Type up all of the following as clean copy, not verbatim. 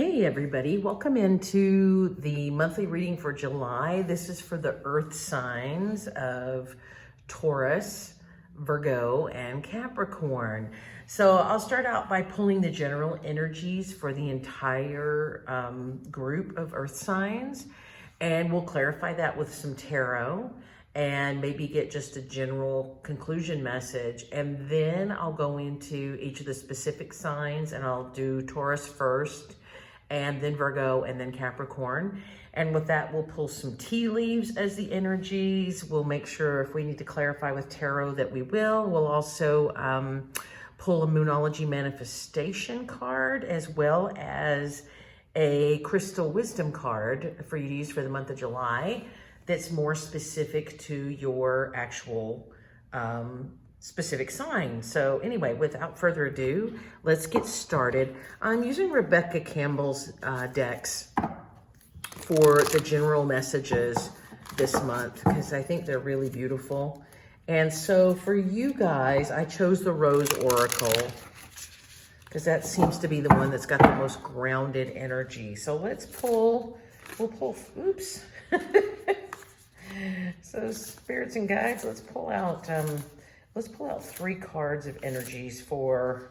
Hey everybody, welcome into the monthly reading for July. This is for the earth signs of Taurus, Virgo, and Capricorn. So I'll start out by pulling the general energies for the entire group of earth signs, and we'll clarify that with some tarot and maybe get just a general conclusion message. And then I'll go into each of the specific signs, and I'll do Taurus first, and then Virgo, and then Capricorn. And with that, we'll pull some tea leaves as the energies. We'll make sure if we need to clarify with tarot that we will. We'll also pull a Moonology manifestation card, as well as a crystal wisdom card for you to use for the month of July that's more specific to your actual specific sign. So anyway, without further ado, let's get started. I'm using Rebecca Campbell's decks for the general messages this month because I think they're really beautiful. And so for you guys, I chose the Rose Oracle because that seems to be the one that's got the most grounded energy. So let's pull, oops. So spirits and guides, let's pull out 3 cards of energies for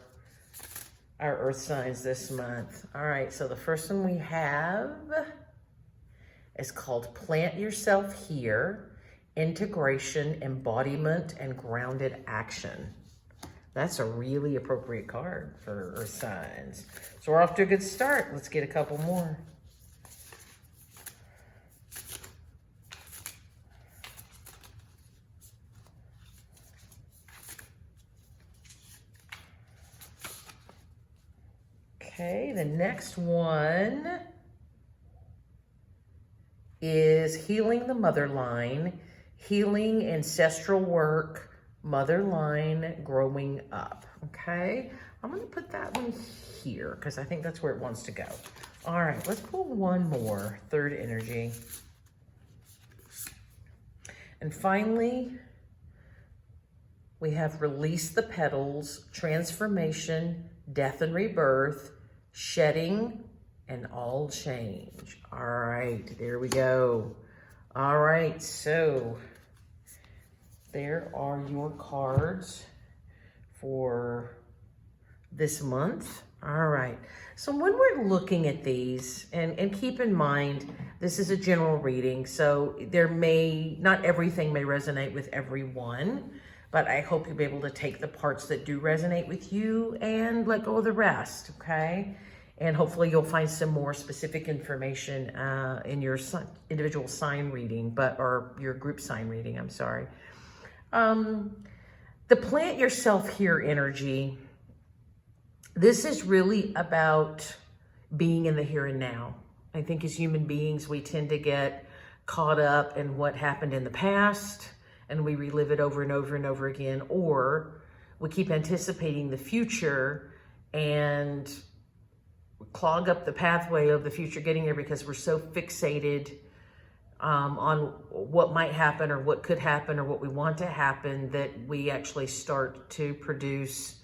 our earth signs this month. All right, so the first one we have is called Plant Yourself Here, Integration, Embodiment, and Grounded Action. That's a really appropriate card for earth signs. So we're off to a good start. Let's get a couple more. Okay, the next one is Healing the Mother Line, Healing Ancestral Work, Mother Line Growing Up. Okay, I'm going to put that one here because I think that's where it wants to go. All right, let's pull one more, third energy. And finally, we have Release the Petals, Transformation, Death and Rebirth, Shedding, and All Change. All right, there we go. All right, so there are your cards for this month. All right, so when we're looking at these, and keep in mind, this is a general reading, so not everything may resonate with everyone, but I hope you'll be able to take the parts that do resonate with you and let go of the rest, okay? And hopefully you'll find some more specific information in your individual sign reading, or your group sign reading, I'm sorry. The Plant Yourself Here energy, this is really about being in the here and now. I think as human beings, we tend to get caught up in what happened in the past, and we relive it over and over and over again, or we keep anticipating the future and clog up the pathway of the future getting there because we're so fixated on what might happen or what could happen or what we want to happen that we actually start to produce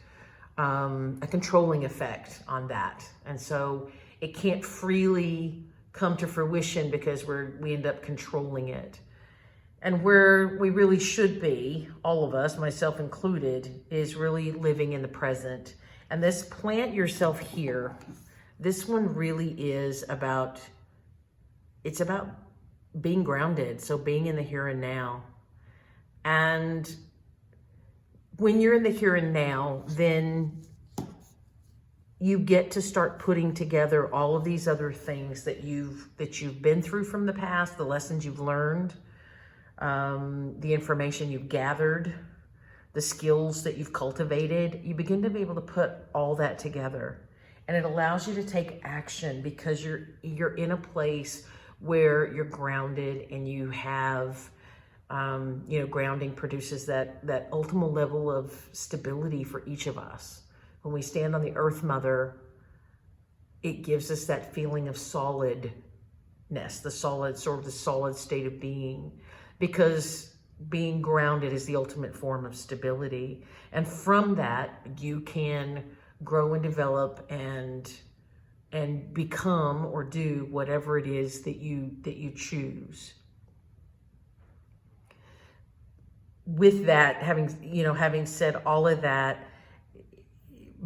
a controlling effect on that. And so it can't freely come to fruition because we end up controlling it. And where we really should be, all of us, myself included, is really living in the present. And this Plant Yourself Here, this one really is about being grounded, so being in the here and now. And when you're in the here and now, then you get to start putting together all of these other things that you've been through from the past, the lessons you've learned, the information you've gathered, the skills that you've cultivated. You begin to be able to put all that together, and it allows you to take action because you're in a place where you're grounded, and you have grounding produces that ultimate level of stability for each of us. When we stand on the Earth Mother, it gives us that feeling of solidness, the solid state of being, because being grounded is the ultimate form of stability. And from that, you can grow and develop and and become or do whatever it is that you choose. With that, having said all of that,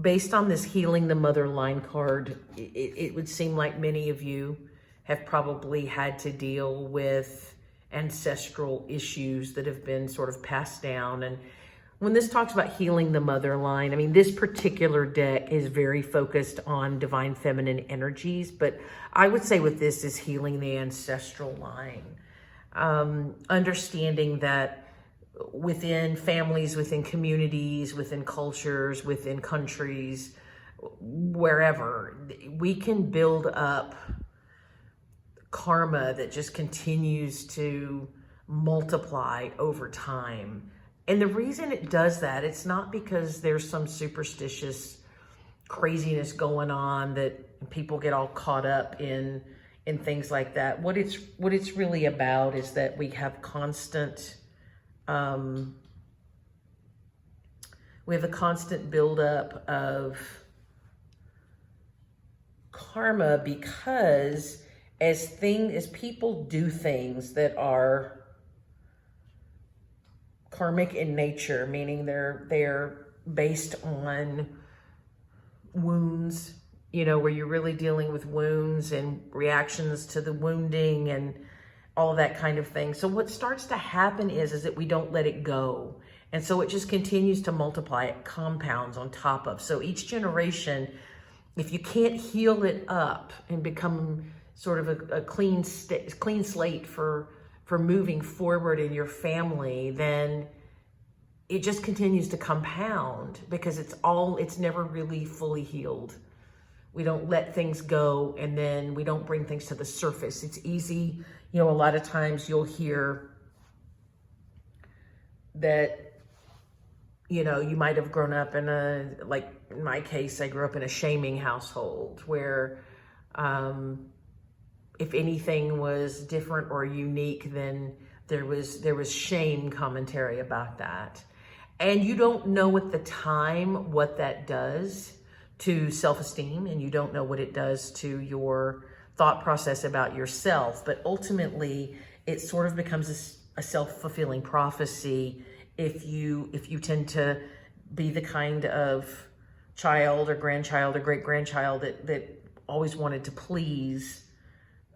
based on this Healing the Mother line card, it would seem like many of you have probably had to deal with ancestral issues that have been sort of passed down. And when this talks about healing the mother line, I mean, this particular deck is very focused on divine feminine energies, but I would say with this is healing the ancestral line. Understanding that within families, within communities, within cultures, within countries, wherever, we can build up karma that just continues to multiply over time. And the reason it does that, it's not because there's some superstitious craziness going on that people get all caught up in things like that. What it's really about is that we have constant we have a constant buildup of karma, because as people do things that are karmic in nature, meaning they're based on wounds, where you're really dealing with wounds and reactions to the wounding and all that kind of thing. So what starts to happen is that we don't let it go. And so it just continues to multiply. It compounds on top of. So each generation, if you can't heal it up and become sort of a clean slate for moving forward in your family, then it just continues to compound, because it's never really fully healed. We don't let things go, and then we don't bring things to the surface. It's easy, a lot of times you'll hear that, you might have grown up in like in my case, I grew up in a shaming household where if anything was different or unique, then there was shame commentary about that. And you don't know at the time what that does to self-esteem, and you don't know what it does to your thought process about yourself. But ultimately, it sort of becomes a self-fulfilling prophecy if you tend to be the kind of child or grandchild or great-grandchild that always wanted to please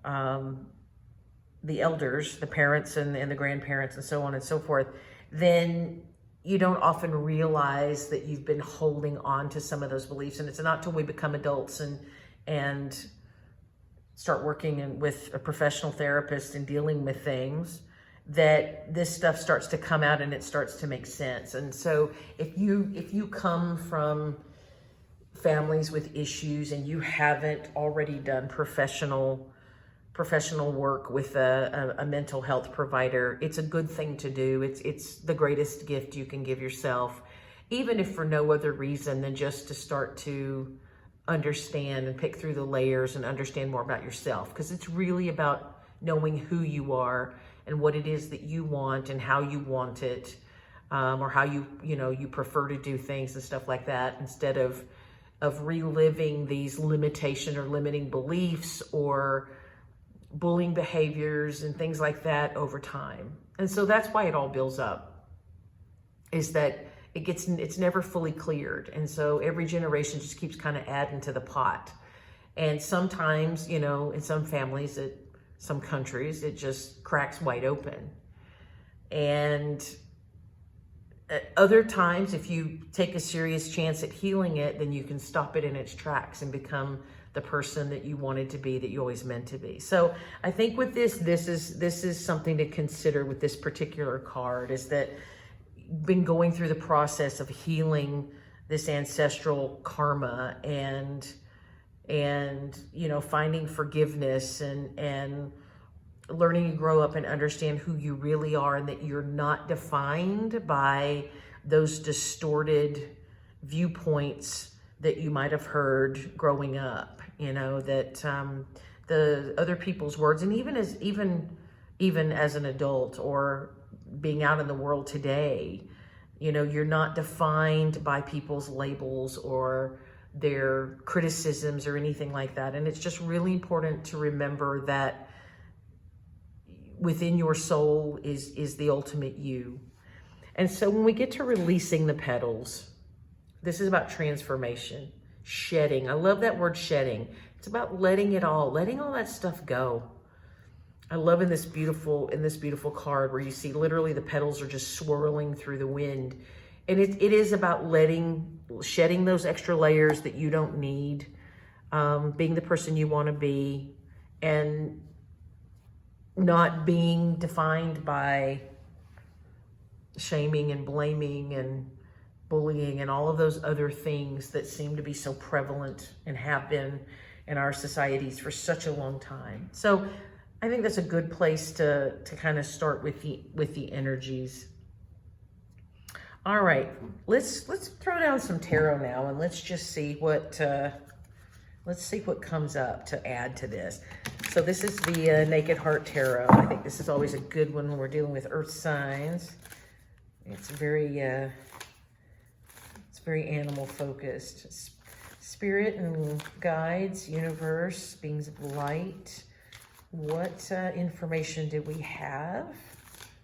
the elders, the parents and the grandparents and so on and so forth. Then you don't often realize that you've been holding on to some of those beliefs. And it's not till we become adults and start working with a professional therapist and dealing with things that this stuff starts to come out and it starts to make sense. And so if you come from families with issues and you haven't already done professional work with a mental health provider, it's a good thing to do. It's the greatest gift you can give yourself, even if for no other reason than just to start to understand and pick through the layers and understand more about yourself, because it's really about knowing who you are and what it is that you want and how you want it, or how you prefer to do things and stuff like that, instead of reliving these limitation or limiting beliefs or bullying behaviors and things like that over time. And so that's why it all builds up, is that it's never fully cleared. And so every generation just keeps kind of adding to the pot. And sometimes, in some families, some countries, it just cracks wide open. And at other times, if you take a serious chance at healing it, then you can stop it in its tracks and become the person that you wanted to be, that you always meant to be. So I think with this is something to consider with this particular card, is that been going through the process of healing this ancestral karma and finding forgiveness and learning to grow up and understand who you really are, and that you're not defined by those distorted viewpoints that you might have heard growing up, that the other people's words, and even as an adult or being out in the world today, you're not defined by people's labels or their criticisms or anything like that. And it's just really important to remember that within your soul is the ultimate you. And so when we get to releasing the petals, this is about transformation, shedding. I love that word, shedding. It's about letting all that stuff go. I love in this beautiful card where you see literally the petals are just swirling through the wind. And it is about shedding those extra layers that you don't need, being the person you want to be, and not being defined by shaming and blaming and bullying and all of those other things that seem to be so prevalent and have been in our societies for such a long time. So I think that's a good place to kind of start with the energies. All right, let's throw down some tarot now, and let's just see what comes up to add to this. So this is the Naked Heart Tarot. I think this is always a good one when we're dealing with earth signs. It's very animal focused. Spirit and guides, universe, beings of light. What information do we have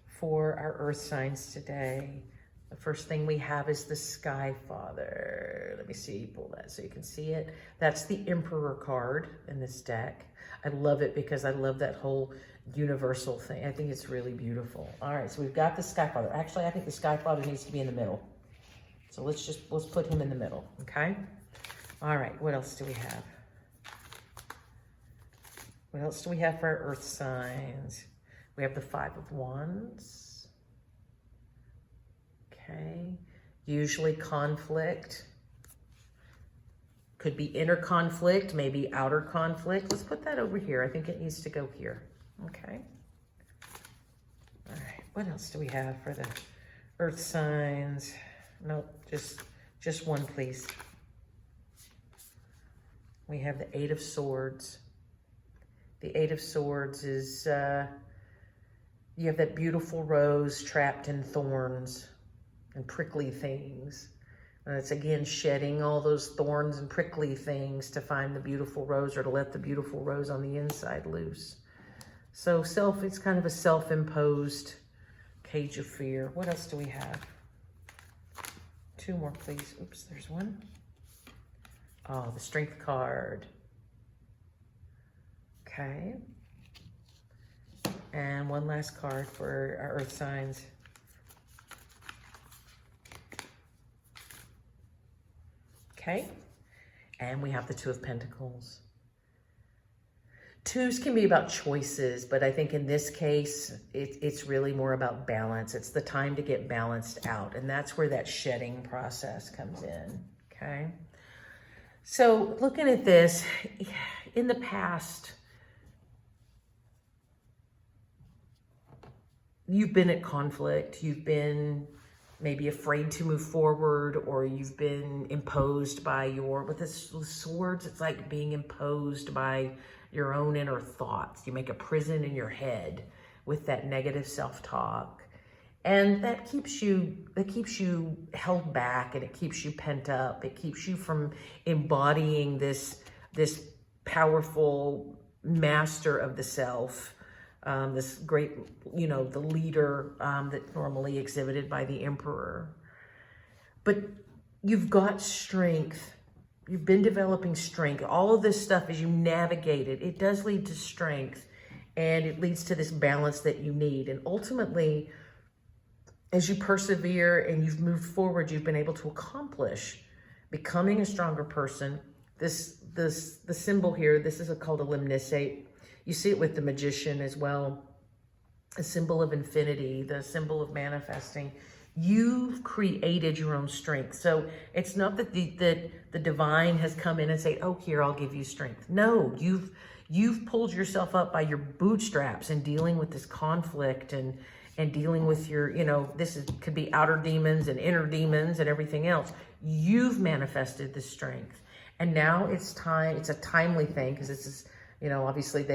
for our earth signs today? The first thing we have is the Sky Father. Let me see, pull that so you can see it. That's the Emperor card in this deck. I love it because I love that whole universal thing. I think it's really beautiful. All right, so we've got the Sky Father. Actually, I think the Sky Father needs to be in the middle. So let's put him in the middle, okay? All right, what else do we have? What else do we have for our earth signs? We have the Five of Wands. Okay, usually conflict. Could be inner conflict, maybe outer conflict. Let's put that over here. I think it needs to go here. Okay. All right, what else do we have for the earth signs? Nope, just one, please. We have the Eight of Swords. The Eight of Swords is, you have that beautiful rose trapped in thorns and prickly things. And it's again shedding all those thorns and prickly things to find the beautiful rose, or to let the beautiful rose on the inside loose. So it's kind of a self-imposed cage of fear. What else do we have? Two more, please. Oops, there's one. Oh, the Strength card. Okay. And one last card for our earth signs. Okay. And we have the Two of Pentacles. Twos can be about choices, but I think in this case, it's really more about balance. It's the time to get balanced out. And that's where that shedding process comes in. Okay. So looking at this, in the past, you've been at conflict, you've been maybe afraid to move forward, or you've been imposed by with the swords, it's like being imposed by your own inner thoughts. You make a prison in your head with that negative self-talk. And that keeps you held back, and it keeps you pent up. It keeps you from embodying this powerful master of the self, this great, the leader that normally exhibited by the Emperor. But you've got strength. You've been developing strength. All of this stuff, as you navigate it, it does lead to strength, and it leads to this balance that you need. And ultimately, as you persevere and you've moved forward, you've been able to accomplish becoming a stronger person. The symbol here, this is called a limnicate. You see it with the Magician as well. A symbol of infinity, the symbol of manifesting. You've created your own strength. So it's not that the divine has come in and say, oh, here, I'll give you strength. No, you've pulled yourself up by your bootstraps and dealing with this conflict and dealing with your, could be outer demons and inner demons and everything else. You've manifested this strength. And now it's time, it's a timely thing, because this is, obviously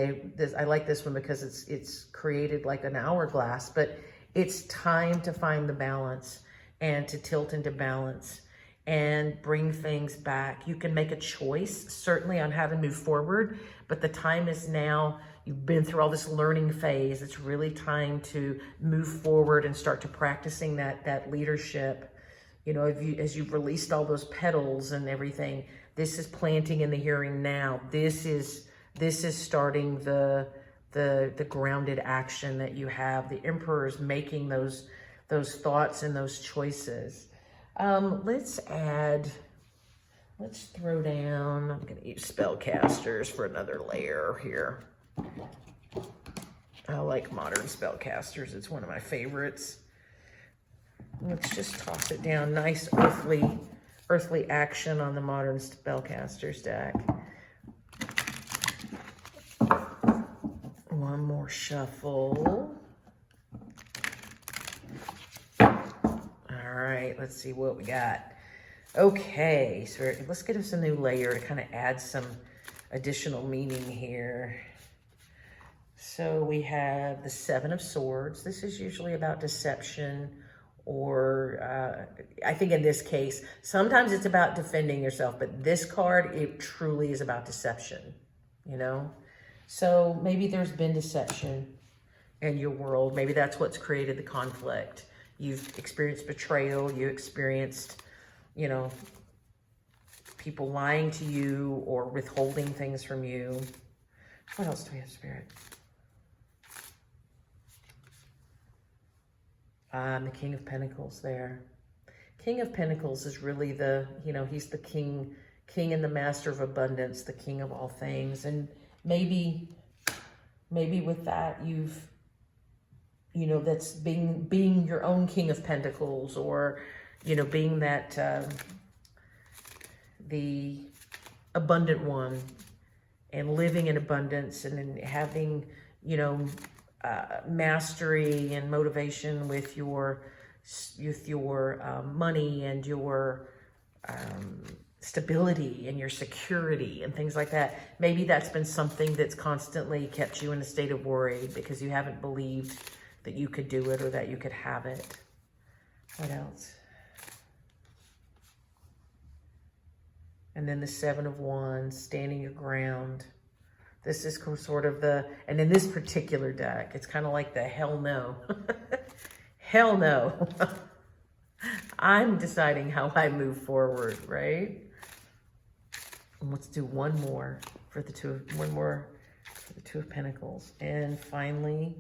I like this one because it's created like an hourglass, but it's time to find the balance and to tilt into balance and bring things back. You can make a choice, certainly, on how to move forward, but the time is now. You've been through all this learning phase. It's really time to move forward and start to practicing that leadership. You know, as you've released all those petals and everything, this is planting in the here and now. This is starting the grounded action that you have. The Emperor is making those thoughts and those choices. Let's throw down, I'm going to use Spellcasters for another layer here. I like modern Spellcasters. It's one of my favorites. Let's just toss it down. Nice earthly action on the modern Spellcasters deck. One more shuffle. All right, let's see what we got. Okay, so let's get us a new layer to kind of add some additional meaning here. So we have the Seven of Swords. This is usually about deception, or I think in this case, sometimes it's about defending yourself, but this card, it truly is about deception, you know? So maybe there's been deception in your world. Maybe that's what's created the conflict. You've experienced betrayal. You experienced, you know, people lying to you or withholding things from you. What else do we have, Spirit? The King of Pentacles there. King of Pentacles is really the, you know, he's the king and the master of abundance, the king of all things. And maybe with that, you've, you know, that's being your own King of Pentacles, or, you know, being that, the abundant one, and living in abundance, and then having, you know, mastery and motivation with your money and your stability and your security and things like that. Maybe that's been something that's constantly kept you in a state of worry because you haven't believed that you could do it or that you could have it. What else? And then the Seven of Wands, standing your ground. This is sort of and in this particular deck, it's kind of like the hell no. Hell no. I'm deciding how I move forward, right? And let's do one more for the Two of Pentacles. And finally,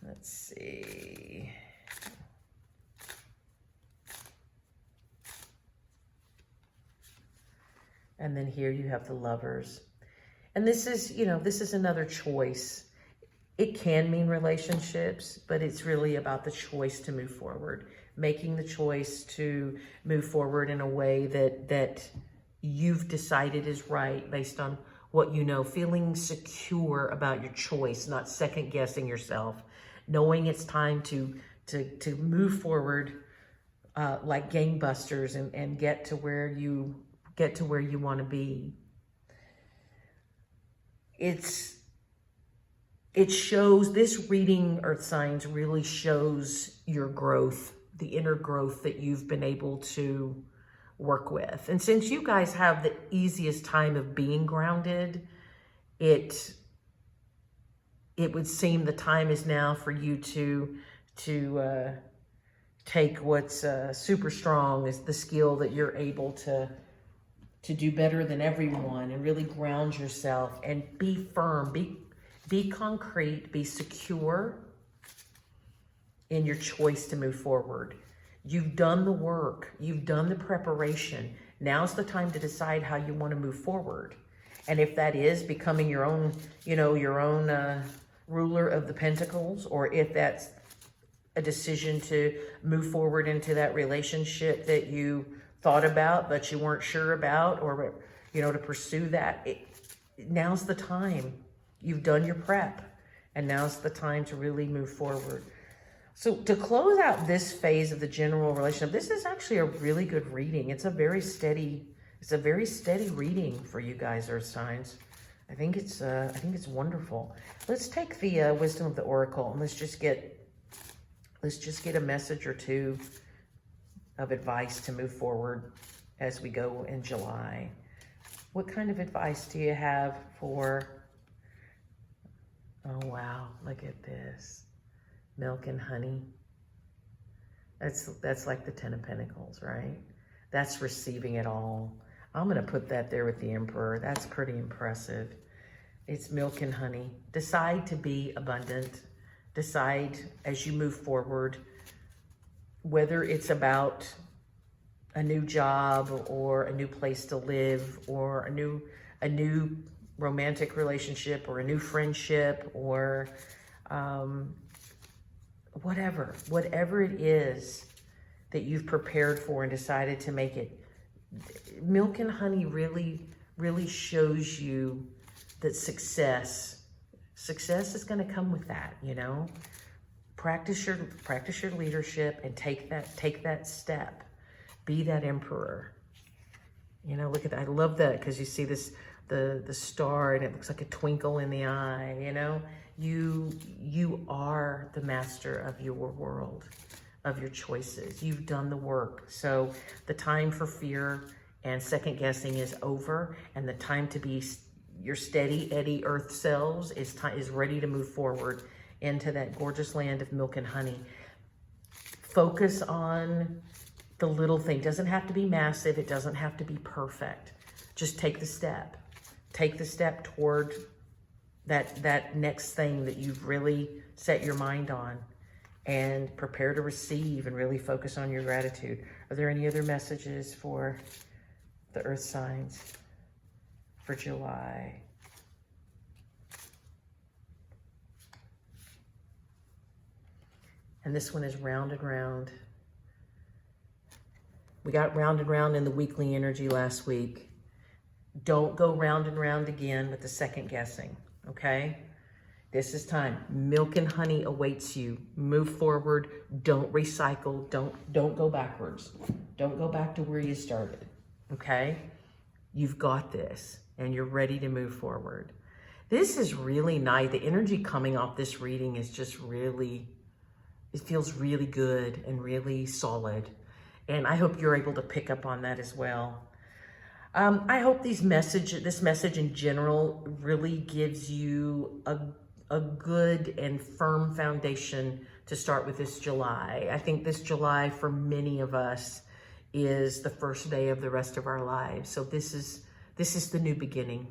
let's see. And then here you have the Lovers. And this is, you know, this is another choice. It can mean relationships, but it's really about the choice to move forward, making the choice to move forward in a way that you've decided is right based on what you know, feeling secure about your choice, not second guessing yourself, knowing it's time to move forward like gangbusters and get to where you want to be. It shows, this reading, Earth Signs, really shows your growth, the inner growth that you've been able to work with. And since you guys have the easiest time of being grounded, it would seem the time is now for you to take what's super strong, is the skill that you're able to do better than everyone, and really ground yourself and be firm, be concrete, be secure in your choice to move forward. You've done the work, you've done the preparation. Now's the time to decide how you want to move forward. And if that is becoming your own, you know, your own ruler of the pentacles, or if that's a decision to move forward into that relationship that you thought about but you weren't sure about, or, you know, to pursue that, now's the time. You've done your prep, and now's the time to really move forward. So to close out this phase of the general relationship, this is actually a really good reading. It's a very steady reading for you guys, Earth Signs. I think it's wonderful. Let's take the wisdom of the oracle, and let's just get a message or two of advice to move forward as we go in July. What kind of advice do you have for, oh wow, look at this. Milk and honey. That's like the 10 of Pentacles, right? That's receiving it all. I'm gonna put that there with the Emperor. That's pretty impressive. It's milk and honey. Decide to be abundant. Decide as you move forward, whether it's about a new job or a new place to live or a new romantic relationship or a new friendship or whatever it is that you've prepared for and decided to make it. Milk and honey really shows you that success is going to come with that, you know. Practice your leadership and take that step. Be that Emperor. You know, look at that. I love that because you see this the star and it looks like a twinkle in the eye, you know. You are the master of your world, of your choices. You've done the work. So the time for fear and second guessing is over, and the time to be your steady Eddie Earth selves is ready to move forward into that gorgeous land of milk and honey. Focus on the little thing. It doesn't have to be massive. It doesn't have to be perfect. Just take the step. Take the step toward that next thing that you've really set your mind on, and prepare to receive and really focus on your gratitude. Are there any other messages for the earth signs for July? And this one is round and round. We got round and round in the weekly energy last week. Don't go round and round again with the second guessing, okay? This is time. Milk and honey awaits you. Move forward. Don't recycle. Don't go backwards. Don't go back to where you started, okay? You've got this, and you're ready to move forward. This is really nice. The energy coming off this reading is just really, it feels really good and really solid. And I hope you're able to pick up on that as well. I hope this message in general really gives you a good and firm foundation to start with this July. I think this July for many of us is the first day of the rest of our lives. So this is the new beginning.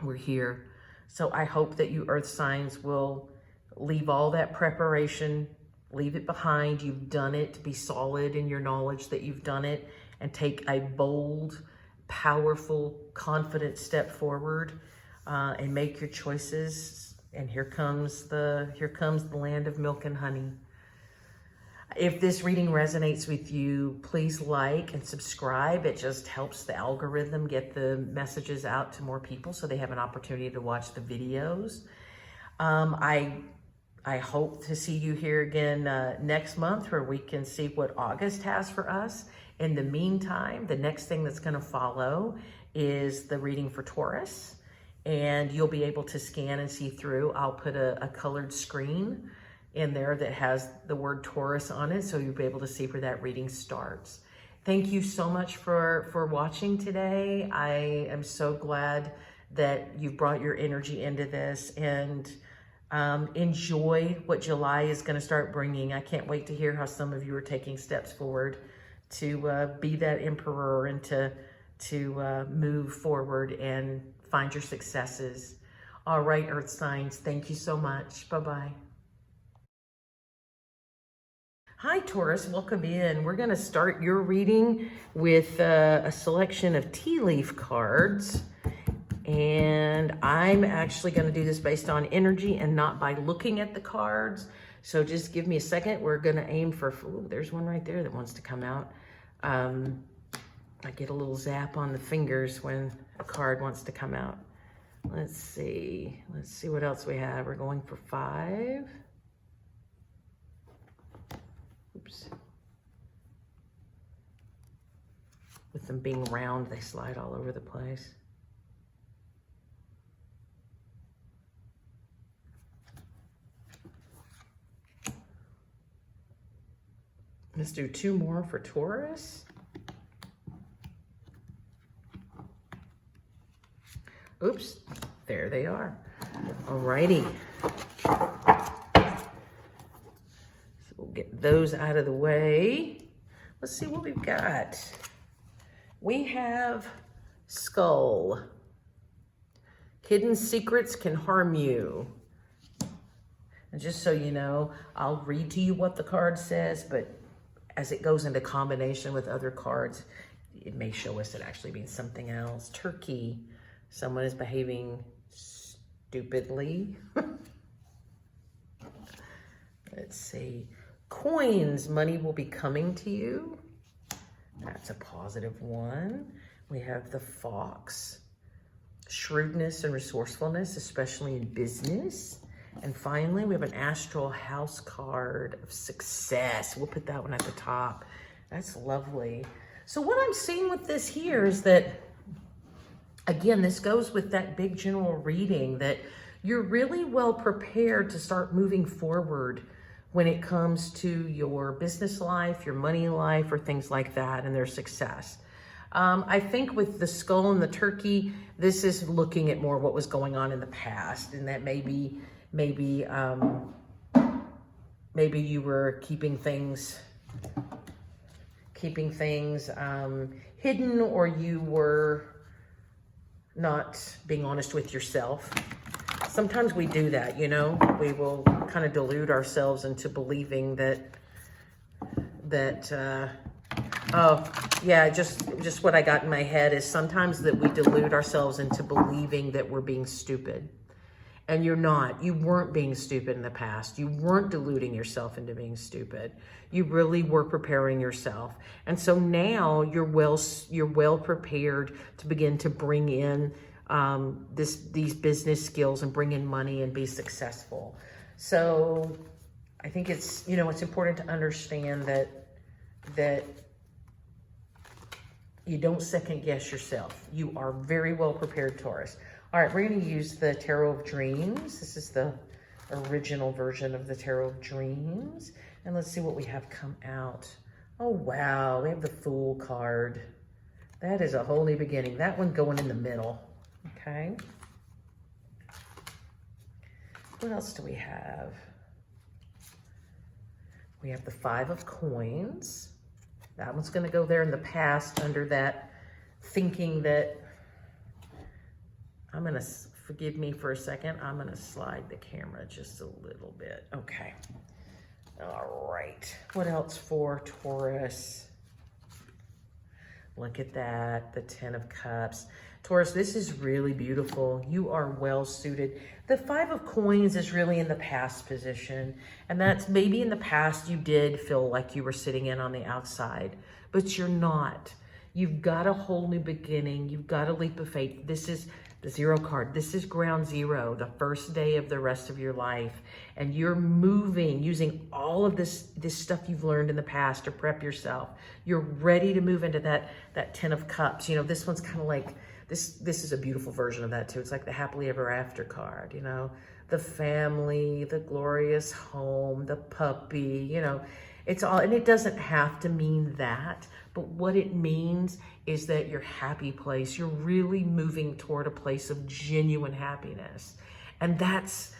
We're here. So I hope that you earth signs will leave all that preparation, leave it behind. You've done it. Be solid in your knowledge that you've done it, and take a bold, powerful, confident step forward, and make your choices. And here comes the land of milk and honey. If this reading resonates with you, please like and subscribe. It just helps the algorithm get the messages out to more people so they have an opportunity to watch the videos. I hope to see you here again next month, where we can see what August has for us. In the meantime, the next thing that's going to follow is the reading for Taurus, and you'll be able to scan and see through. I'll put a colored screen in there that has the word Taurus on it, so you'll be able to see where that reading starts. Thank you so much for watching today. I am so glad that you've brought your energy into this, and enjoy what July is going to start bringing. I can't wait to hear how some of you are taking steps forward to be that Emperor and to move forward and find your successes. All right, earth signs, thank you so much. Bye-bye. Hi, Taurus, welcome in. We're going to start your reading with a selection of tea leaf cards. And I'm actually going to do this based on energy and not by looking at the cards. So just give me a second. We're going to aim for, ooh, there's one right there that wants to come out. I get a little zap on the fingers when a card wants to come out. Let's see what else we have. We're going for 5. Oops. With them being round, they slide all over the place. Let's do 2 more for Taurus. Oops, there they are. Alrighty. So we'll get those out of the way. Let's see what we've got. We have Skull. Hidden secrets can harm you. And just so you know, I'll read to you what the card says, but as it goes into combination with other cards, it may show us it actually means something else. Turkey. Someone is behaving stupidly. Let's see. Coins. Money will be coming to you. That's a positive one. We have the Fox. Shrewdness and resourcefulness, especially in business. And finally, we have an astral house card of success. We'll put that one at the top. That's lovely. So what I'm seeing with this here is that, again, this goes with that big general reading, that you're really well prepared to start moving forward when it comes to your business life, your money life, or things like that, and their success. I think with the skull and the turkey, this is looking at more what was going on in the past, and that maybe you were keeping things hidden, or you were not being honest with yourself. Sometimes we do that, you know. We will kind of delude ourselves into believing oh yeah, just what I got in my head is sometimes that we delude ourselves into believing that we're being stupid. And you're not. You weren't being stupid in the past. You weren't deluding yourself into being stupid. You really were preparing yourself. And so now you're well prepared to begin to bring in these business skills and bring in money and be successful. So I think it's, you know, it's important to understand that you don't second guess yourself. You are very well prepared, Taurus. All right, we're going to use the Tarot of Dreams. This is the original version of the Tarot of Dreams. And let's see what we have come out. Oh, wow. We have the Fool card. That is a whole new beginning. That one going in the middle. Okay. What else do we have? We have the Five of Coins. That one's going to go there in the past under that thinking that, I'm going to, forgive me for a second, I'm going to slide the camera just a little bit. Okay. All right. What else for Taurus? Look at that, the Ten of Cups. Taurus, this is really beautiful. You are well suited. The Five of Coins is really in the past position. And that's maybe in the past you did feel like you were sitting in on the outside, but you're not. You've got a whole new beginning. You've got a leap of faith. This is the Zero card. This is ground zero, the first day of the rest of your life. And you're moving, using all of this stuff you've learned in the past to prep yourself. You're ready to move into that Ten of Cups. You know, this one's kind of like, this is a beautiful version of that too. It's like the happily ever after card, you know, the family, the glorious home, the puppy, you know, it's all, and it doesn't have to mean that, but what it means is that your happy place, you're really moving toward a place of genuine happiness. And that's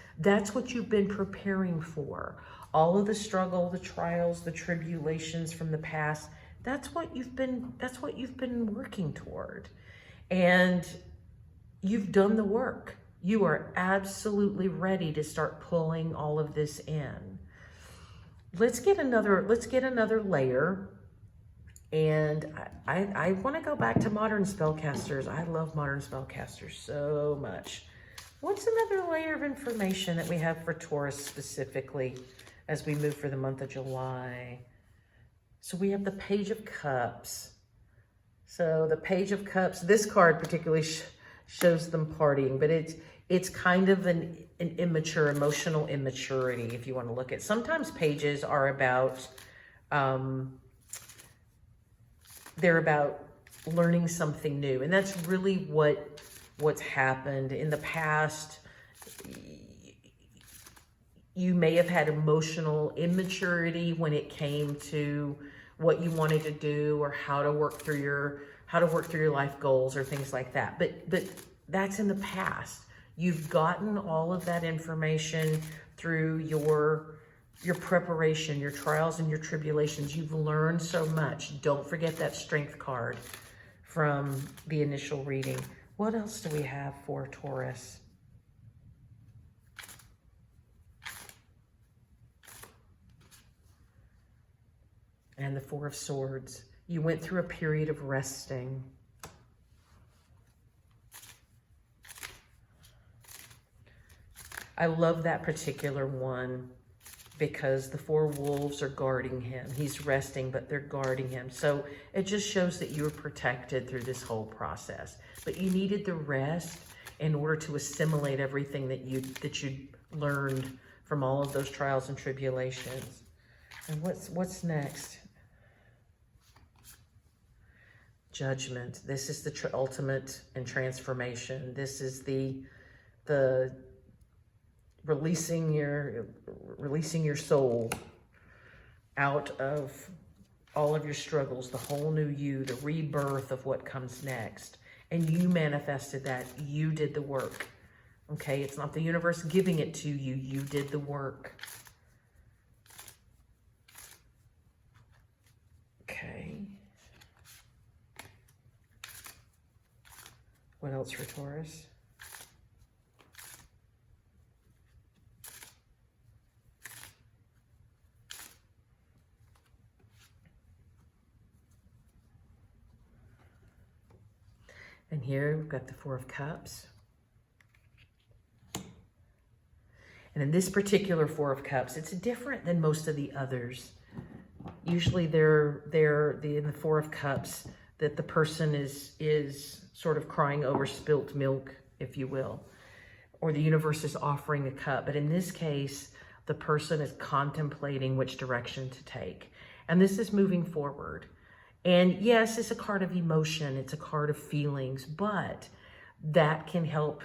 what you've been preparing for. All of the struggle, the trials, the tribulations from the past, that's what you've been working toward. And you've done the work. You are absolutely ready to start pulling all of this in. Let's get another layer. And I want to go back to modern spellcasters. I love modern spellcasters so much. What's another layer of information that we have for Taurus specifically as we move for the month of July? So we have the Page of Cups. So the Page of Cups, this card particularly shows them partying, but it's kind of an immature, emotional immaturity, if you want to look at. Sometimes pages are about, they're about learning something new. And that's really what's happened in the past. You may have had emotional immaturity when it came to what you wanted to do or how to work through your life goals or things like that. But that's in the past. You've gotten all of that information through your preparation, your trials and your tribulations. You've learned so much. Don't forget that strength card from the initial reading. What else do we have for Taurus? And the Four of Swords. You went through a period of resting. I love that particular one because the four wolves are guarding him. He's resting, but they're guarding him. So it just shows that you were protected through this whole process. But you needed the rest in order to assimilate everything that you learned from all of those trials and tribulations. And what's next? Judgment. This is the ultimate in transformation. This is the releasing your soul out of all of your struggles, the whole new you, the rebirth of what comes next. And you manifested that. You did the work. Okay, it's not the universe giving it to you. You did the work. Okay. What else for Taurus? And here we've got the Four of Cups. And in this particular Four of Cups, it's different than most of the others. Usually they're in the Four of Cups that the person is sort of crying over spilt milk, if you will, or the universe is offering a cup. But in this case, the person is contemplating which direction to take. And this is moving forward. And yes, it's a card of emotion. It's a card of feelings, but that can help.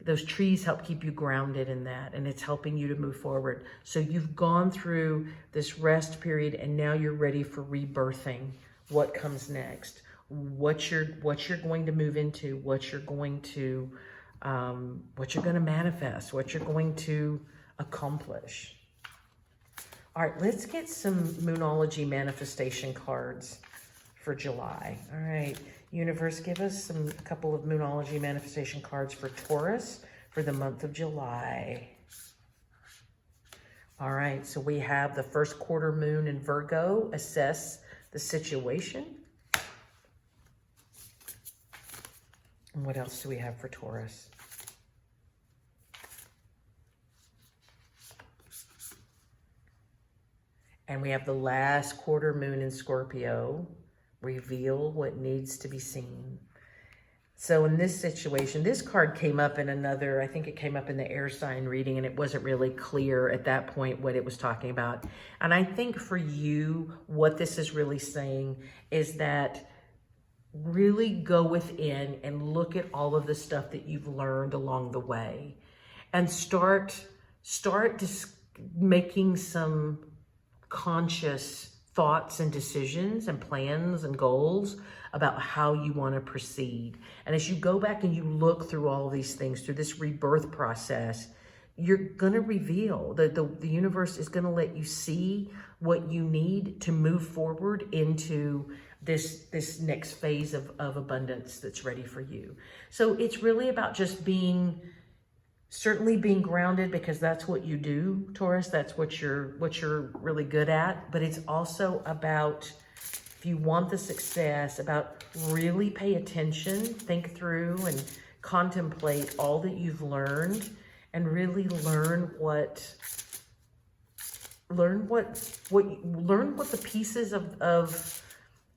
Those trees help keep you grounded in that, and it's helping you to move forward. So you've gone through this rest period, and now you're ready for rebirthing. What comes next? What you're going to move into? What you're going to manifest? What you're going to accomplish? All right, let's get some Moonology manifestation cards for July. All right, universe, give us a couple of Moonology manifestation cards for Taurus for the month of July. All right, so we have the first quarter moon in Virgo. Assess the situation. And what else do we have for Taurus? And we have the last quarter moon in Scorpio. Reveal what needs to be seen. So in this situation, this card came up in another, I think it came up in the air sign reading, and it wasn't really clear at that point what it was talking about. And I think for you, what this is really saying is that really go within and look at all of the stuff that you've learned along the way and start just making some conscious thoughts and decisions and plans and goals about how you want to proceed. And as you go back and you look through all of these things, through this rebirth process, you're going to reveal, the universe is going to let you see what you need to move forward into this next phase of abundance that's ready for you. So it's really about just certainly being grounded, because that's what you do, Taurus. That's what you're really good at. But it's also about, if you want the success, about really pay attention, think through and contemplate all that you've learned, and really learn what the pieces of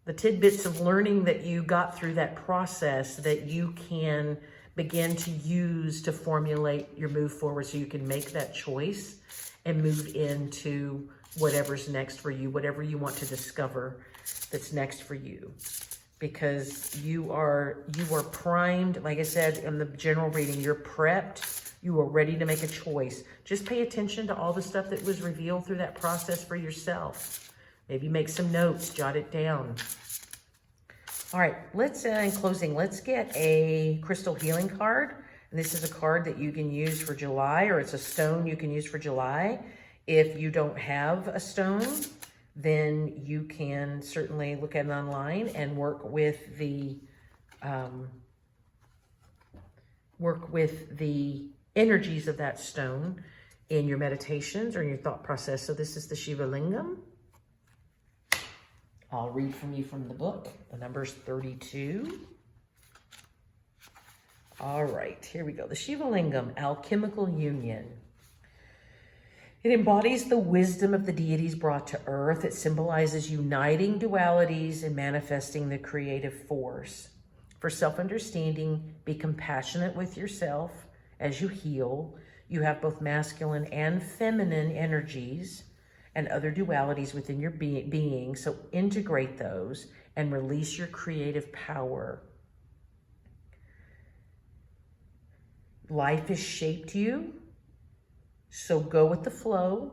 the tidbits of learning that you got through that process that you can begin to use to formulate your move forward, so you can make that choice and move into whatever's next for you, whatever you want to discover that's next for you. Because you are primed, like I said in the general reading, you're prepped, you are ready to make a choice. Just pay attention to all the stuff that was revealed through that process for yourself. Maybe make some notes, jot it down. All right, let's, in closing, let's get a crystal healing card. And this is a card that you can use for July, or it's a stone you can use for July. If you don't have a stone, then you can certainly look at it online and work with the energies of that stone in your meditations or in your thought process. So this is the Shiva Lingam. I'll read from you from the book. The number's 32. All right, here we go. The Shiva Lingam, alchemical union. It embodies the wisdom of the deities brought to earth. It symbolizes uniting dualities and manifesting the creative force. For self-understanding, be compassionate with yourself as you heal. You have both masculine and feminine energies and other dualities within your being, so integrate those and release your creative power. Life has shaped you, so go with the flow.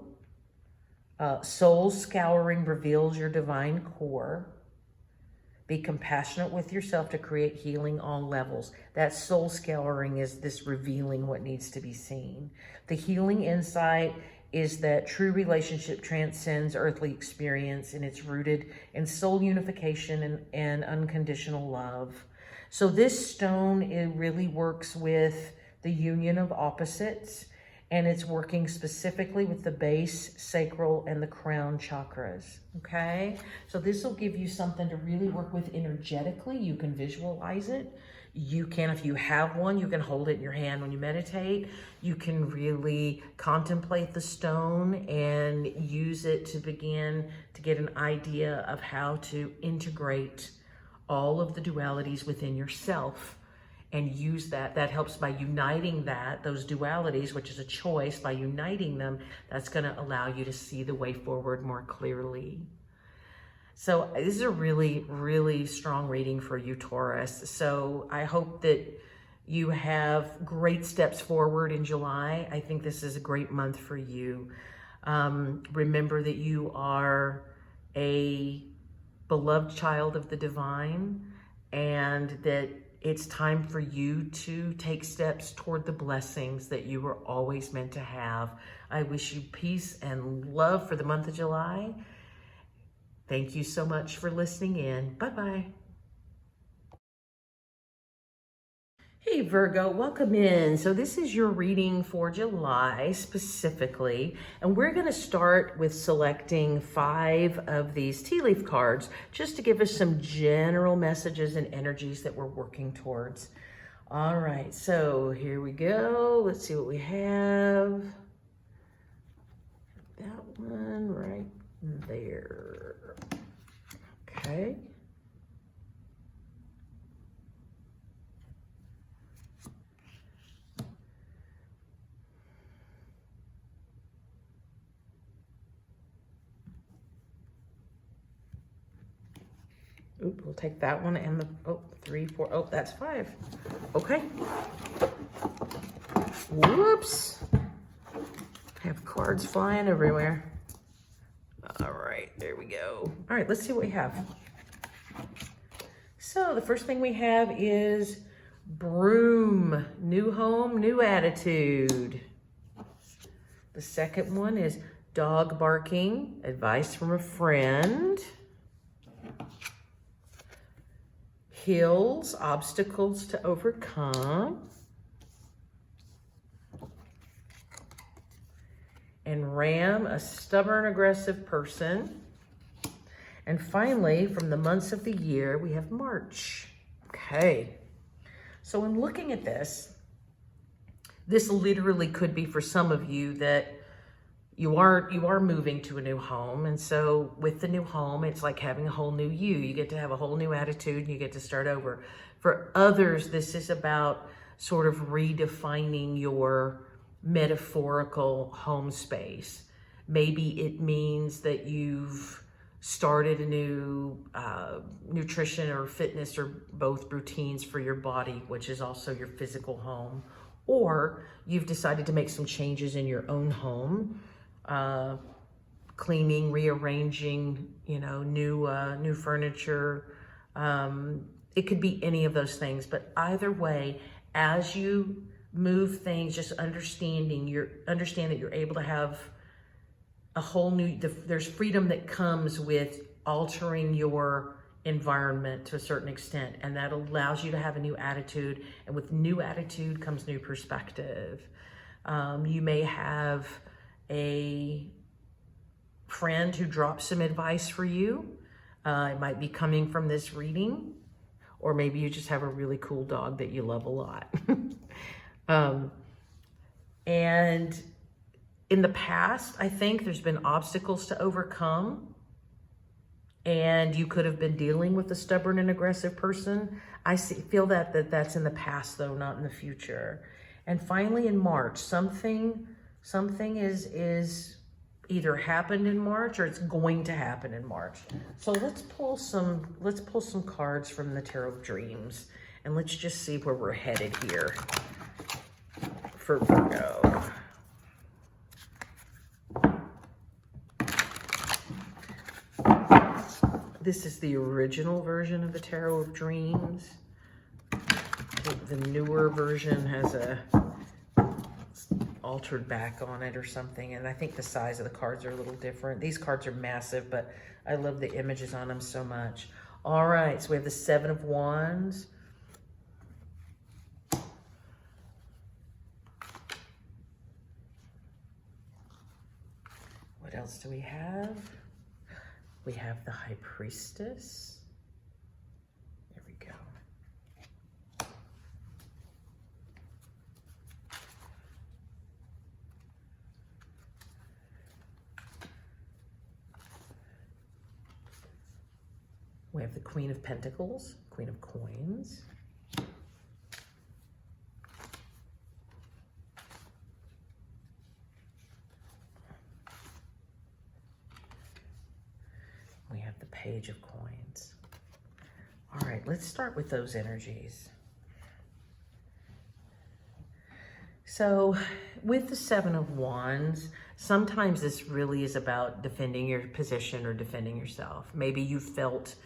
Soul scouring reveals your divine core. Be compassionate with yourself to create healing on levels. That soul scouring is this revealing what needs to be seen. The healing insight is that true relationship transcends earthly experience, and it's rooted in soul unification and unconditional love. So this stone, it really works with the union of opposites, and it's working specifically with the base, sacral, and the crown chakras, okay? So this will give you something to really work with energetically. You can visualize it. You can, if you have one, you can hold it in your hand when you meditate. You can really contemplate the stone and use it to begin to get an idea of how to integrate all of the dualities within yourself and use that. That helps by uniting those dualities, which is a choice. By uniting them, that's going to allow you to see the way forward more clearly. So this is a really, really strong reading for you, Taurus. So I hope that you have great steps forward in July. I think this is a great month for you. Remember that you are a beloved child of the divine, and that it's time for you to take steps toward the blessings that you were always meant to have. I wish you peace and love for the month of July. Thank you so much for listening in. Bye-bye. Hey Virgo, welcome in. So this is your reading for July specifically, and we're going to start with selecting 5 of these tea leaf cards just to give us some general messages and energies that we're working towards. All right, so here we go. Let's see what we have. That one right there. Okay. Oop, we'll take that one and the, 3, 4, that's 5. Okay. Whoops. I have cards flying everywhere. All right, there we go. All right, let's see what we have. So the first thing we have is broom, new home, new attitude. The second one is dog barking, advice from a friend. Hills, obstacles to overcome. And ram, a stubborn, aggressive person. And finally, from the months of the year, we have March. Okay. So in looking at this literally could be for some of you that you are moving to a new home. And so with the new home, it's like having a whole new you. You get to have a whole new attitude and you get to start over. For others, this is about sort of redefining your metaphorical home space. Maybe it means that you've started a new nutrition or fitness or both routines for your body, which is also your physical home. Or you've decided to make some changes in your own home, cleaning, rearranging, new furniture, It could be any of those things, but either way, as you move things, just understand that you're able to have a whole new, there's freedom that comes with altering your environment to a certain extent, and that allows you to have a new attitude, and with new attitude comes new perspective. You may have a friend who drops some advice for you. It might be coming from this reading, or maybe you just have a really cool dog that you love a lot. And in the past, I think there's been obstacles to overcome, and you could have been dealing with a stubborn and aggressive person. Feel that that's in the past, though, not in the future. And finally, in March, something is either happened in March or it's going to happen in March. So let's pull some cards from the Tarot of Dreams, and let's just see where we're headed here for Virgo. This is the original version of the Tarot of Dreams. The newer version has a altered back on it or something, and I think the size of the cards are a little different. These cards are massive, but I love the images on them so much. All right, so we have the Seven of Wands. What else do we have? We have the High Priestess. There we go. We have the Queen of Pentacles, Queen of Coins. We have the Page of Coins. All right, let's start with those energies. So with the Seven of Wands, sometimes this really is about defending your position or defending yourself. Maybe you felt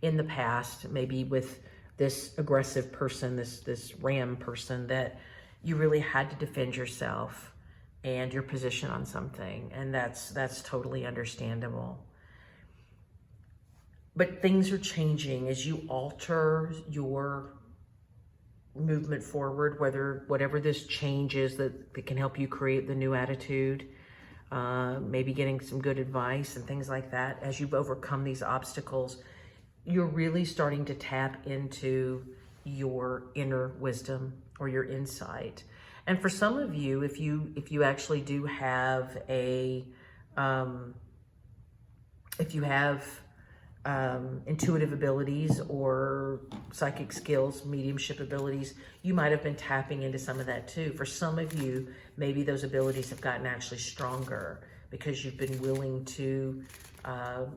in the past, maybe with this aggressive person, this ram person, that you really had to defend yourself and your position on something, and that's totally understandable. But things are changing as you alter your movement forward, whatever this change is that can help you create the new attitude, maybe getting some good advice and things like that. As you've overcome these obstacles, you're really starting to tap into your inner wisdom or your insight. And for some of you, if you actually do have intuitive abilities or psychic skills, mediumship abilities, you might have been tapping into some of that too. For some of you, maybe those abilities have gotten actually stronger because you've been willing to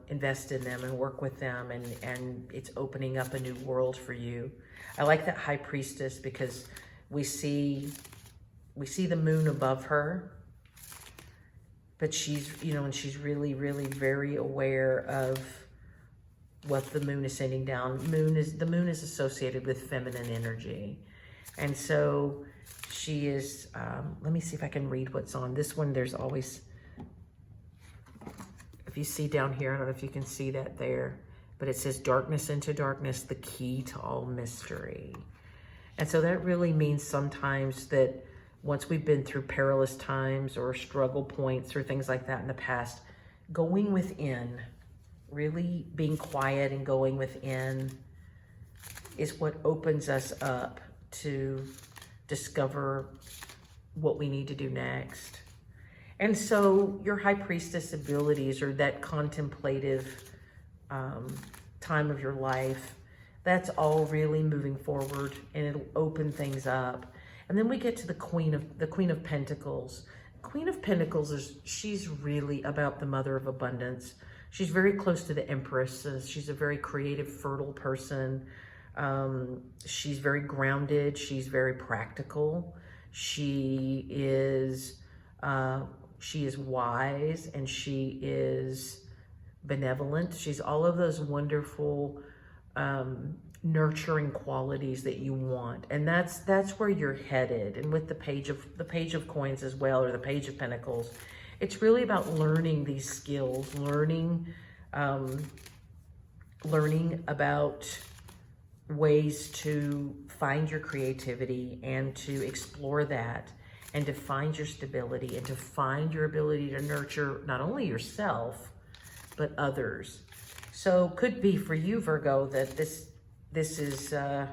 invest in them and work with them, and it's opening up a new world for you. I like that High Priestess because we see the moon above her, but she's, and she's really, really very aware of what the moon is sending down. The moon is associated with feminine energy. And so she is, let me see if I can read what's on this one. There's always, if you see down here, I don't know if you can see that there, but it says darkness into darkness, the key to all mystery. And so that really means sometimes that once we've been through perilous times or struggle points or things like that in the past, going within, really being quiet and going within is what opens us up to discover what we need to do next. And so your High Priestess abilities, or that contemplative time of your life, that's all really moving forward, and it'll open things up. And then we get to the Queen of Pentacles. Queen of Pentacles she's really about the Mother of Abundance. She's very close to the Empress. She's a very creative, fertile person. She's very grounded. She's very practical. She is wise, and she is benevolent. She's all of those wonderful nurturing qualities that you want, and that's where you're headed. And with the page of coins as well, or the page of pentacles, it's really about learning these skills, learning about ways to find your creativity and to explore that, and to find your stability, and to find your ability to nurture not only yourself but others. So could be for you, Virgo, that this is a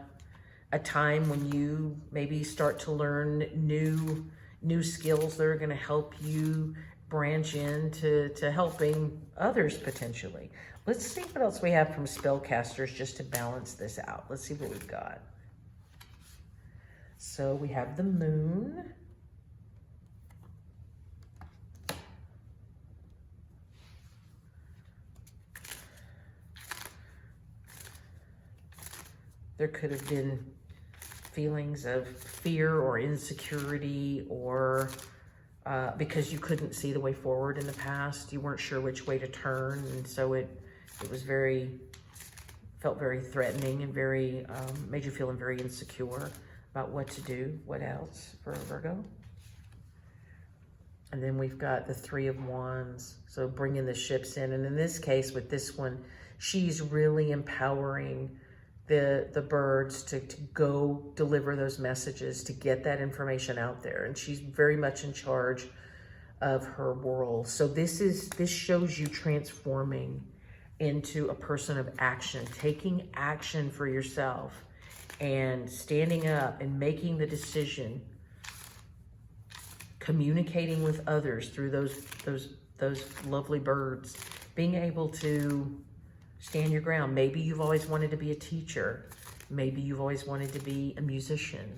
time when you maybe start to learn new skills that are going to help you branch into helping others potentially. Let's see what else we have from Spellcasters just to balance this out. Let's see what we've got. So we have the Moon. There could have been feelings of fear or insecurity, or because you couldn't see the way forward in the past. You weren't sure which way to turn, and so it was felt very threatening, and very made you feel very insecure about what to do. What else for Virgo? And then we've got the Three of Wands, so bringing the ships in. And in this case, with this one, she's really empowering the birds to go deliver those messages, to get that information out there. And she's very much in charge of her world. So this shows you transforming into a person of action, taking action for yourself and standing up and making the decision, communicating with others through those lovely birds, being able to stand your ground. Maybe you've always wanted to be a teacher. Maybe you've always wanted to be a musician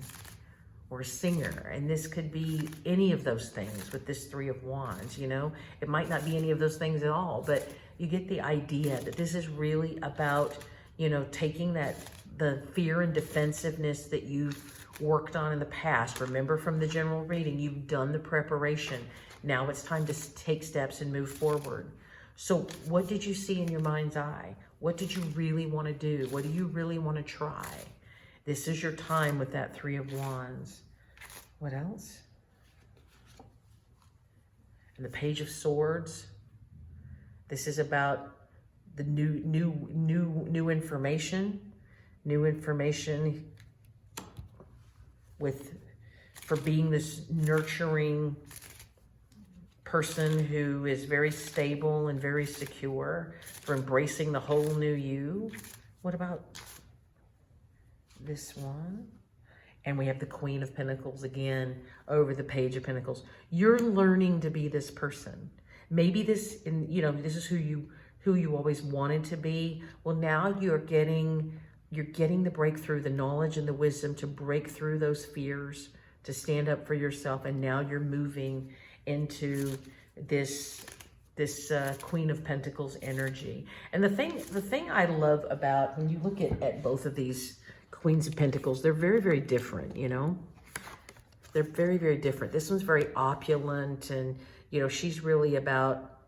or a singer. And this could be any of those things with this Three of Wands, you know? It might not be any of those things at all, but you get the idea that this is really about, you know, taking the fear and defensiveness that you've worked on in the past. Remember from the general reading, you've done the preparation. Now it's time to take steps and move forward. So what did you see in your mind's eye? What did you really want to do? What do you really want to try? This is your time with that Three of Wands. What else? And the Page of Swords. This is about the new information. New information for being this nurturing person who is very stable and very secure, for embracing the whole new you. What about this one? And we have the Queen of Pentacles again over the Page of Pentacles. You're learning to be this person. Maybe this is who you always wanted to be. Well, now you're getting the breakthrough, the knowledge and the wisdom to break through those fears, to stand up for yourself, and now you're moving into this Queen of Pentacles energy. And the thing I love about when you look at both of these Queens of Pentacles, they're very, very different, you know? They're very, very different. This one's very opulent, and, you know, she's really about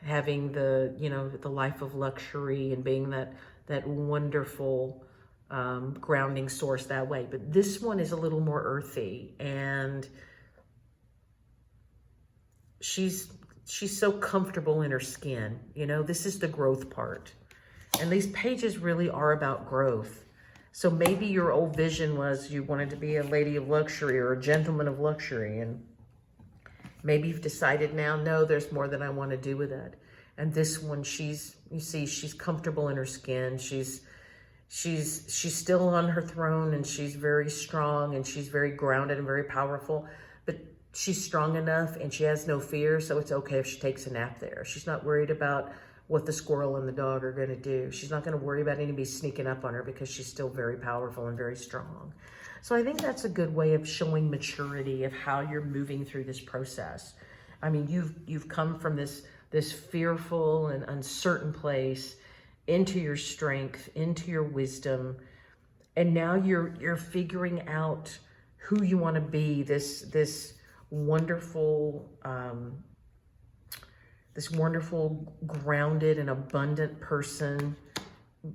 having the life of luxury and being that wonderful grounding source that way. But this one is a little more earthy, and she's so comfortable in her skin. You know, this is the growth part. And these pages really are about growth. So maybe your old vision was you wanted to be a lady of luxury or a gentleman of luxury. And maybe you've decided now, no, there's more that I want to do with it. And this one, she's comfortable in her skin. She's still on her throne, and she's very strong, and she's very grounded and very powerful. But she's strong enough, and she has no fear, so it's okay if she takes a nap there. She's not worried about what the squirrel and the dog are going to do. She's not going to worry about anybody sneaking up on her, because she's still very powerful and very strong. So I think that's a good way of showing maturity of how you're moving through this process. I mean, you've come from this fearful and uncertain place into your strength, into your wisdom, and now you're figuring out who you want to be. This wonderful, grounded and abundant person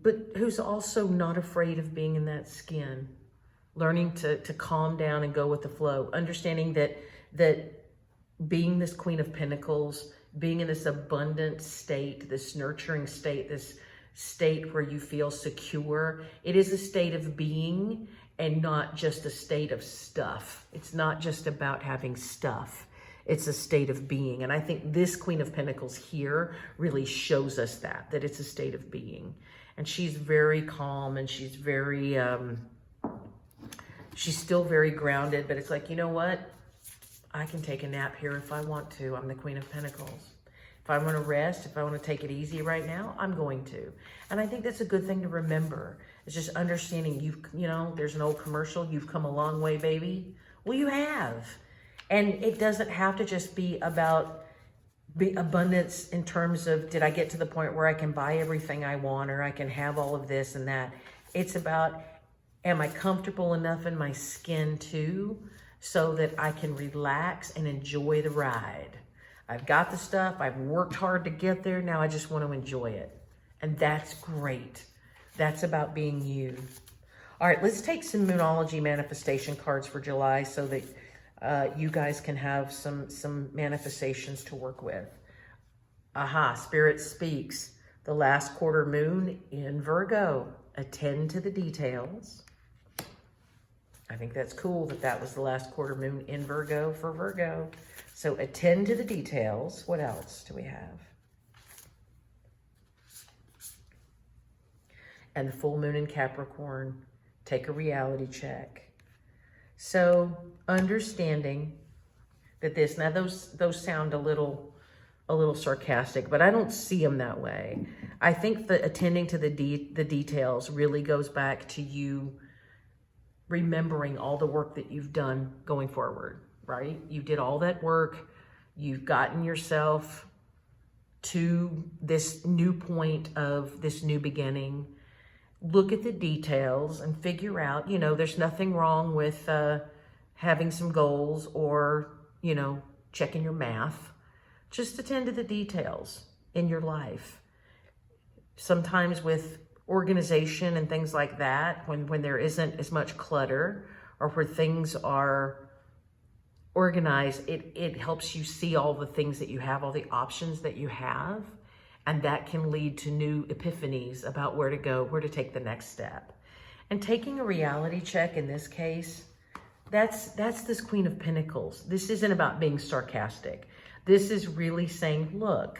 but who's also not afraid of being in that skin, learning to calm down and go with the flow, understanding that being this Queen of Pentacles, being in this abundant state, this nurturing state, this state where you feel secure, it is a state of being and not just a state of stuff. It's not just about having stuff. It's a state of being. And I think this Queen of Pentacles here really shows us that it's a state of being. And she's very calm and she's very, she's still very grounded, but it's like, you know what? I can take a nap here if I want to. I'm the Queen of Pentacles. If I want to rest, if I want to take it easy right now, I'm going to. And I think that's a good thing to remember. It's just understanding you know, there's an old commercial, you've come a long way, baby. Well, you have. And it doesn't have to just be about abundance in terms of, did I get to the point where I can buy everything I want or I can have all of this and that? It's about, am I comfortable enough in my skin too, so that I can relax and enjoy the ride? I've got the stuff, I've worked hard to get there, now I just want to enjoy it. And that's great. That's about being you. All right, let's take some Moonology manifestation cards for July so that you guys can have some manifestations to work with. Aha, Spirit speaks. The last quarter moon in Virgo. Attend to the details. I think that's cool that was the last quarter moon in Virgo for Virgo. So attend to the details. What else do we have? And the full moon in Capricorn. Take a reality check. So understanding that this, now those sound a little sarcastic, but I don't see them that way. I think that attending to the details really goes back to you remembering all the work that you've done going forward, right? You did all that work. You've gotten yourself to this new point of this new beginning. Look at the details and figure out, you know, there's nothing wrong with having some goals or, you know, checking your math. Just attend to the details in your life. Sometimes with organization and things like that, when there isn't as much clutter or where things are organized, it helps you see all the things that you have, all the options that you have, and that can lead to new epiphanies about where to go, where to take the next step. And taking a reality check in this case, that's this Queen of Pentacles. This isn't about being sarcastic. This is really saying, look,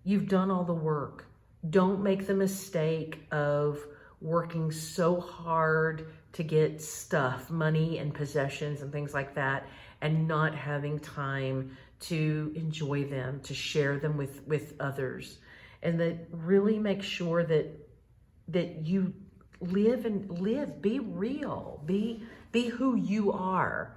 you've done all the work. Don't make the mistake of working so hard to get stuff, money and possessions and things like that, and not having time to enjoy them, to share them with others. And that really make sure that you live, be real, be who you are.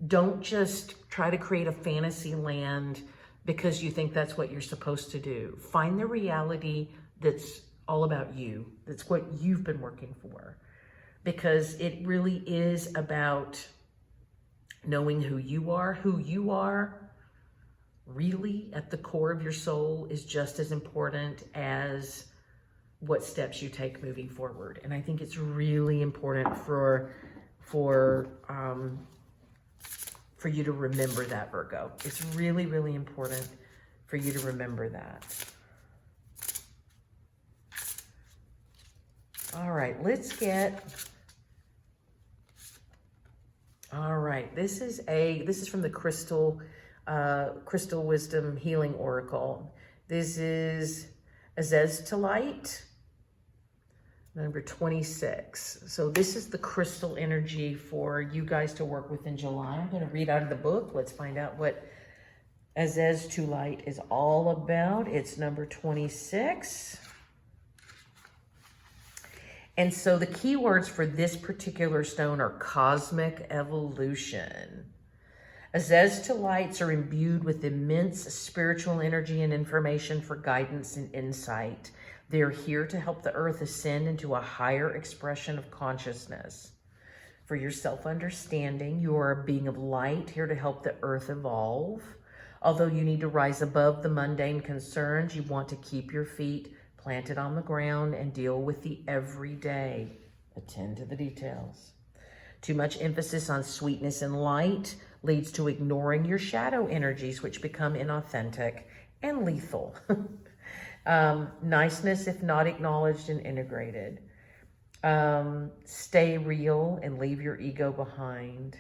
Don't just try to create a fantasy land because you think that's what you're supposed to do. Find the reality that's all about you. That's what you've been working for. Because it really is about knowing who you are. Who you are really at the core of your soul is just as important as what steps you take moving forward. And I think it's really important for you to remember that, Virgo. It's really, really important for you to remember that. All right, let's get, all right, this is from the Crystal Wisdom Healing Oracle. This is Azez to Light, number 26. So this is the crystal energy for you guys to work with in July. I'm going to read out of the book. Let's find out what Azez to Light is all about. It's number 26. And so the keywords for this particular stone are cosmic evolution. Azez to Lights are imbued with immense spiritual energy and information for guidance and insight. They're here to help the earth ascend into a higher expression of consciousness. For your self-understanding, you are a being of light here to help the earth evolve. Although you need to rise above the mundane concerns, you want to keep your feet Plant it on the ground and deal with the everyday. Attend to the details. Too much emphasis on sweetness and light leads to ignoring your shadow energies, which become inauthentic and lethal. Niceness, if not acknowledged and integrated. Stay real and leave your ego behind.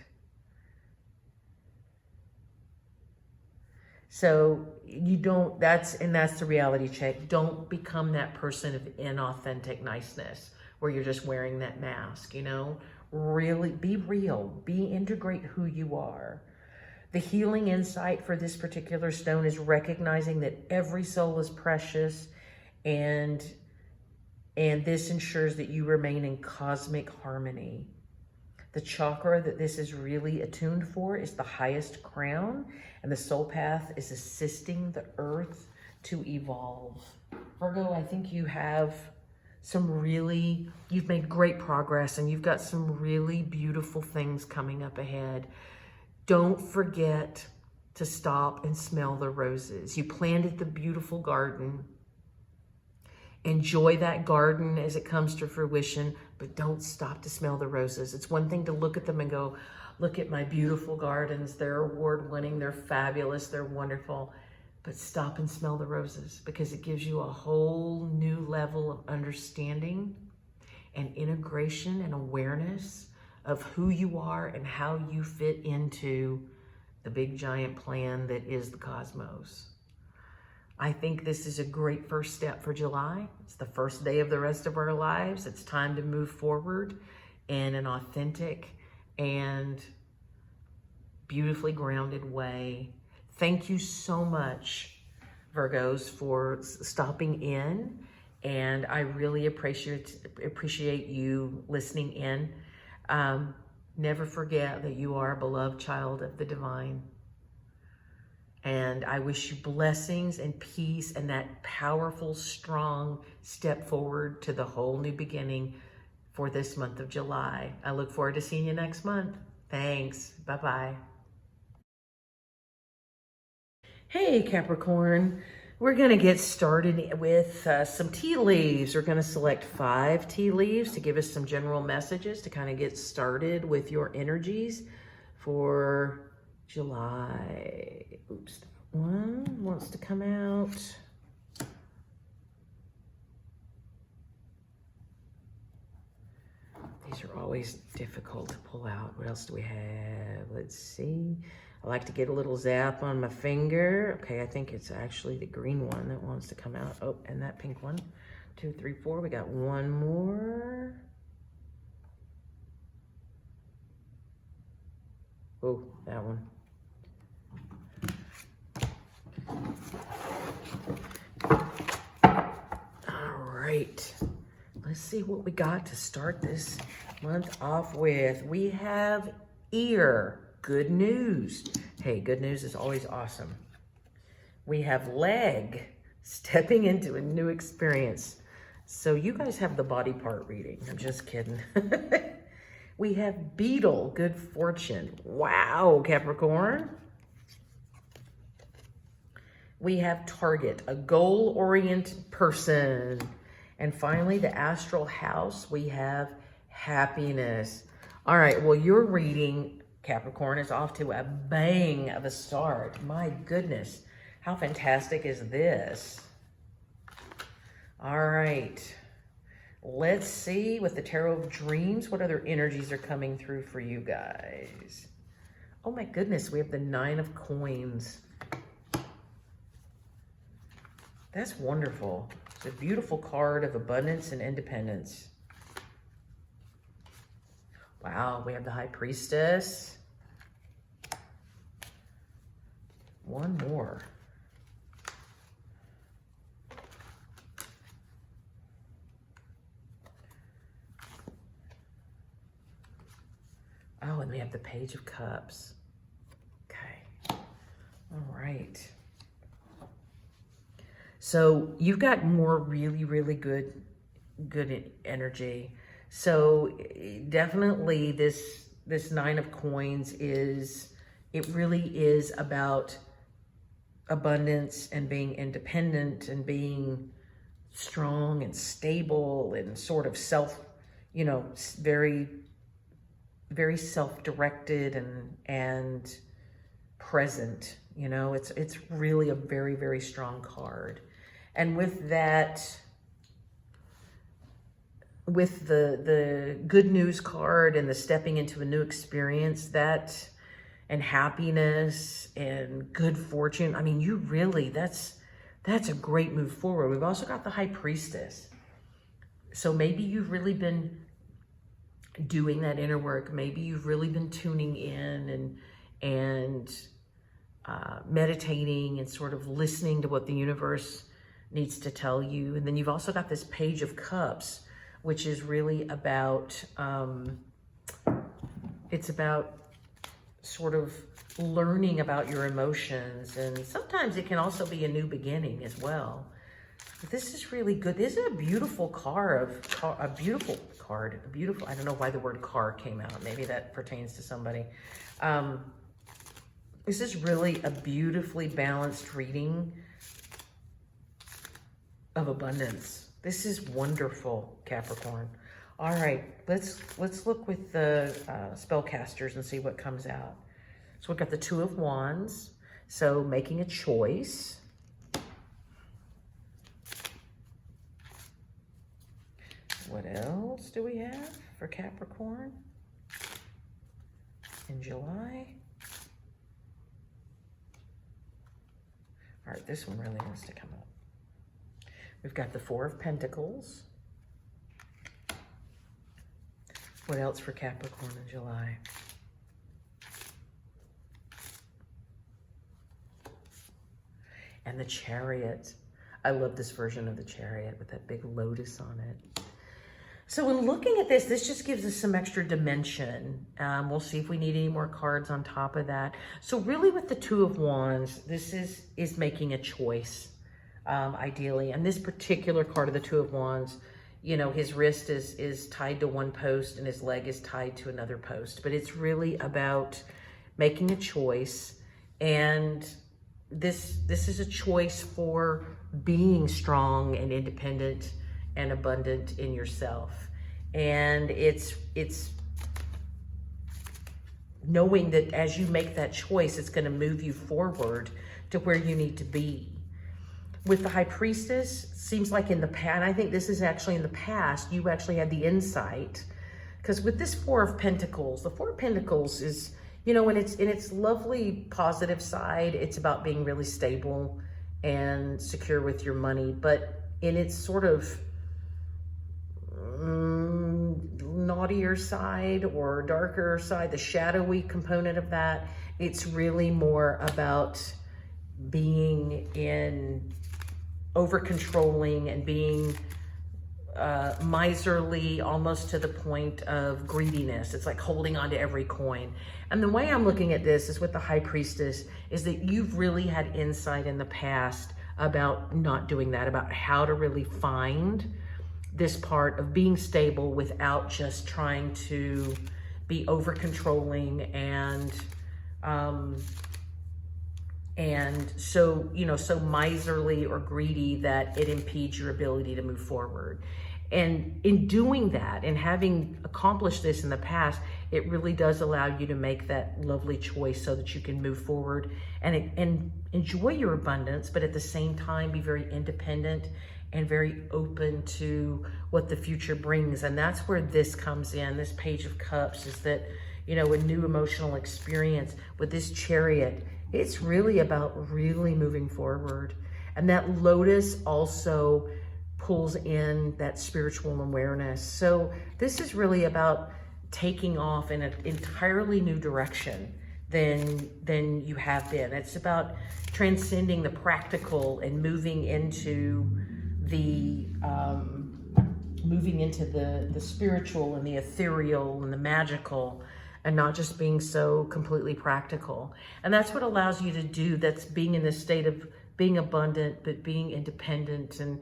So you don't, that's the reality check. Don't become that person of inauthentic niceness where you're just wearing that mask, you know? Really be real, integrate who you are. The healing insight for this particular stone is recognizing that every soul is precious, and this ensures that you remain in cosmic harmony. The chakra that this is really attuned for is the highest crown, and the soul path is assisting the earth to evolve. Virgo, I think you have you've made great progress, and you've got some really beautiful things coming up ahead. Don't forget to stop and smell the roses. You planted the beautiful garden. Enjoy that garden as it comes to fruition, but don't stop to smell the roses. It's one thing to look at them and go, look at my beautiful gardens. They're award-winning, they're fabulous, they're wonderful. But stop and smell the roses, because it gives you a whole new level of understanding and integration and awareness of who you are and how you fit into the big giant plan that is the cosmos. I think this is a great first step for July. It's the first day of the rest of our lives. It's time to move forward in an authentic and beautifully grounded way. Thank you so much, Virgos, for stopping in, and I really appreciate you listening in. Never forget that you are a beloved child of the divine. And I wish you blessings and peace and that powerful, strong step forward to the whole new beginning for this month of July. I look forward to seeing you next month. Thanks. Bye-bye. Hey, Capricorn. We're going to get started with some tea leaves. We're going to select 5 tea leaves to give us some general messages to kind of get started with your energies for July. Oops, that one wants to come out. These are always difficult to pull out. What else do we have? Let's see. I like to get a little zap on my finger. Okay, I think it's actually the green one that wants to come out. Oh, and that pink one. 2, 3, 4. We got one more. Oh, that one. All right. Let's see what we got to start this month off with. We have ear. Good news. Hey, good news is always awesome. We have leg, stepping into a new experience. So you guys have the body part reading. I'm just kidding. We have beetle, good fortune. Wow, Capricorn. We have target, a goal-oriented person. And finally, the astral house, we have happiness. All right, well, your reading, Capricorn, is off to a bang of a start. My goodness, how fantastic is this? All right, let's see with the Tarot of Dreams, what other energies are coming through for you guys. Oh my goodness, we have the 9 of Coins. That's wonderful. It's a beautiful card of abundance and independence. Wow, we have the High Priestess. One more. Oh, and we have the Page of Cups. Okay. All right. So you've got more really good energy. So definitely this 9 of Coins it really is about abundance and being independent and being strong and stable and sort of very, very self-directed and present. It's really a very, very strong card. And with that, with the good news card and the stepping into a new experience, and happiness and good fortune, I mean, that's a great move forward. We've also got the High Priestess. So maybe you've really been doing that inner work. Maybe you've really been tuning in and meditating and sort of listening to what the universe needs to tell you. And then you've also got this Page of Cups, which is really about, it's about sort of learning about your emotions. And sometimes it can also be a new beginning as well. But this is really good. This is a beautiful card, I don't know why the word car came out. Maybe that pertains to somebody. This is really a beautifully balanced reading of abundance. This is wonderful, Capricorn. All right, let's look with the spellcasters and see what comes out. So we've got the Two of Wands. So making a choice. What else do we have for Capricorn in July? All right, this one really wants to come up. We've got the Four of Pentacles. What else for Capricorn in July? And the Chariot. I love this version of the Chariot with that big lotus on it. So when looking at this, this just gives us some extra dimension. We'll see if we need any more cards on top of that. So really with the Two of Wands, this is making a choice, ideally. And this particular card of the Two of Wands, his wrist is tied to one post and his leg is tied to another post. But it's really about making a choice. And this is a choice for being strong and independent and abundant in yourself. And it's knowing that as you make that choice, it's going to move you forward to where you need to be. With the High Priestess, seems like in the past, and I think this is actually in the past, you actually had the insight. Because with this Four of Pentacles, the Four of Pentacles is, in its lovely positive side, it's about being really stable and secure with your money. But in its sort of naughtier side or darker side, the shadowy component of that, it's really more about being over controlling and being miserly, almost to the point of greediness. It's like holding on to every coin. And the way I'm looking at this is with the High Priestess is that you've really had insight in the past about not doing that, about how to really find this part of being stable without just trying to be over controlling and so, so miserly or greedy that it impedes your ability to move forward. And in doing that and having accomplished this in the past, it really does allow you to make that lovely choice so that you can move forward and enjoy your abundance, but at the same time be very independent and very open to what the future brings. And that's where this comes in. This Page of Cups is that, a new emotional experience with this Chariot. It's really about really moving forward. And that Lotus also pulls in that spiritual awareness. So this is really about taking off in an entirely new direction than you have been. It's about transcending the practical and moving into the spiritual and the ethereal and the magical, and not just being so completely practical. And that's what allows you to do, that's being in this state of being abundant, but being independent. And,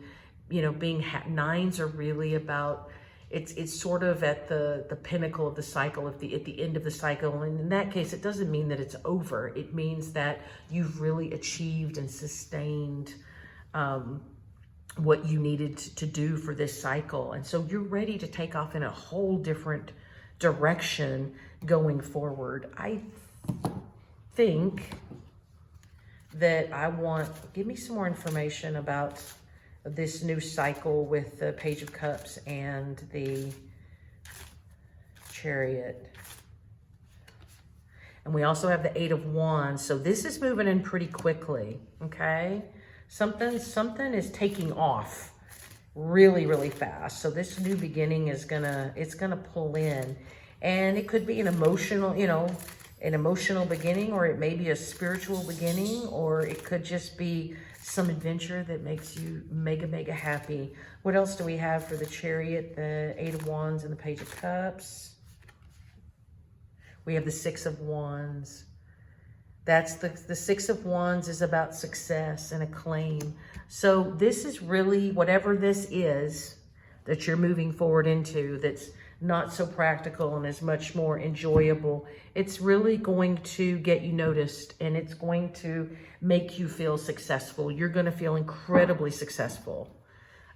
being nines are really about, it's sort of at the pinnacle of the cycle, at the end of the cycle. And in that case, it doesn't mean that it's over. It means that you've really achieved and sustained what you needed to do for this cycle. And so you're ready to take off in a whole different direction going forward. I think that give me some more information about this new cycle with the Page of Cups and the Chariot. And we also have the Eight of Wands. So this is moving in pretty quickly, okay? Something is taking off really, really fast. So this new beginning is it's gonna pull in. And it could be an emotional, an emotional beginning, or it may be a spiritual beginning, or it could just be some adventure that makes you mega, mega happy. What else do we have for the Chariot, the Eight of Wands, and the Page of Cups? We have the Six of Wands. That's the Six of Wands is about success and acclaim. So this is really, whatever this is that you're moving forward into, that's not so practical and is much more enjoyable, it's really going to get you noticed, and it's going to make you feel successful. You're going to feel incredibly successful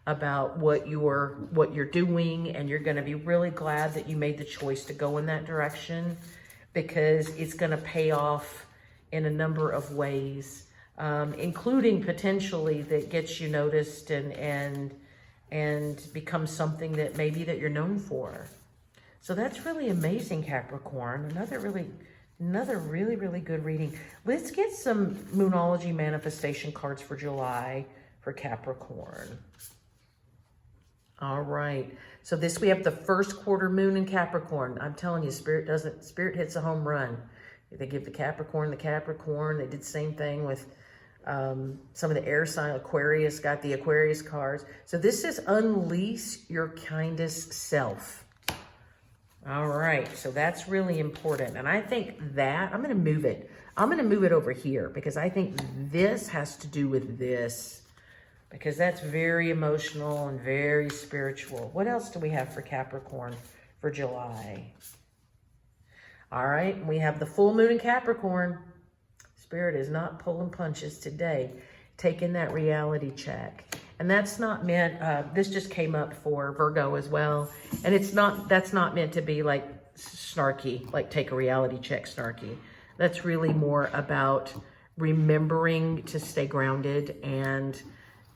about what you're doing, and you're going to be really glad that you made the choice to go in that direction, because it's going to pay off in a number of ways, including potentially that gets you noticed and becomes something that maybe that you're known for. So that's really amazing, Capricorn. Another really, really good reading. Let's get some Moonology manifestation cards for July for Capricorn. All right. So we have the first quarter moon in Capricorn. I'm telling you, Spirit hits a home run. They give the Capricorn. They did the same thing with some of the air sign. Aquarius got the Aquarius cards. So this is unleash your kindest self. All right. So that's really important. And I think that I'm going to move it. I'm going to move it over here, because I think this has to do with this, because that's very emotional and very spiritual. What else do we have for Capricorn for July? All right, we have the full moon in Capricorn. Spirit is not pulling punches today, taking that reality check. And that's not meant, this just came up for Virgo as well. And that's not meant to be like snarky, like take a reality check snarky. That's really more about remembering to stay grounded and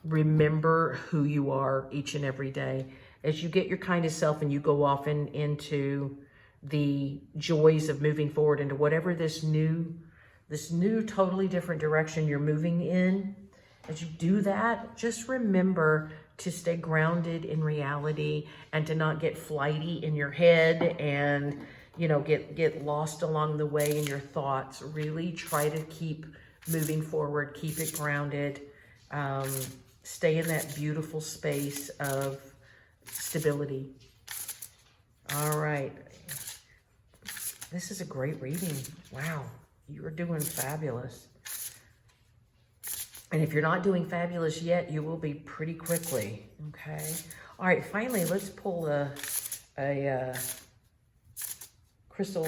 remember who you are each and every day. As you get your kindest self and you go off into the joys of moving forward into whatever this new totally different direction you're moving in, as you do that, just remember to stay grounded in reality and to not get flighty in your head and, get lost along the way in your thoughts. Really try to keep moving forward, keep it grounded, stay in that beautiful space of stability. All right. This is a great reading. Wow. You are doing fabulous. And if you're not doing fabulous yet, you will be pretty quickly. Okay. All right. Finally, let's pull a Crystal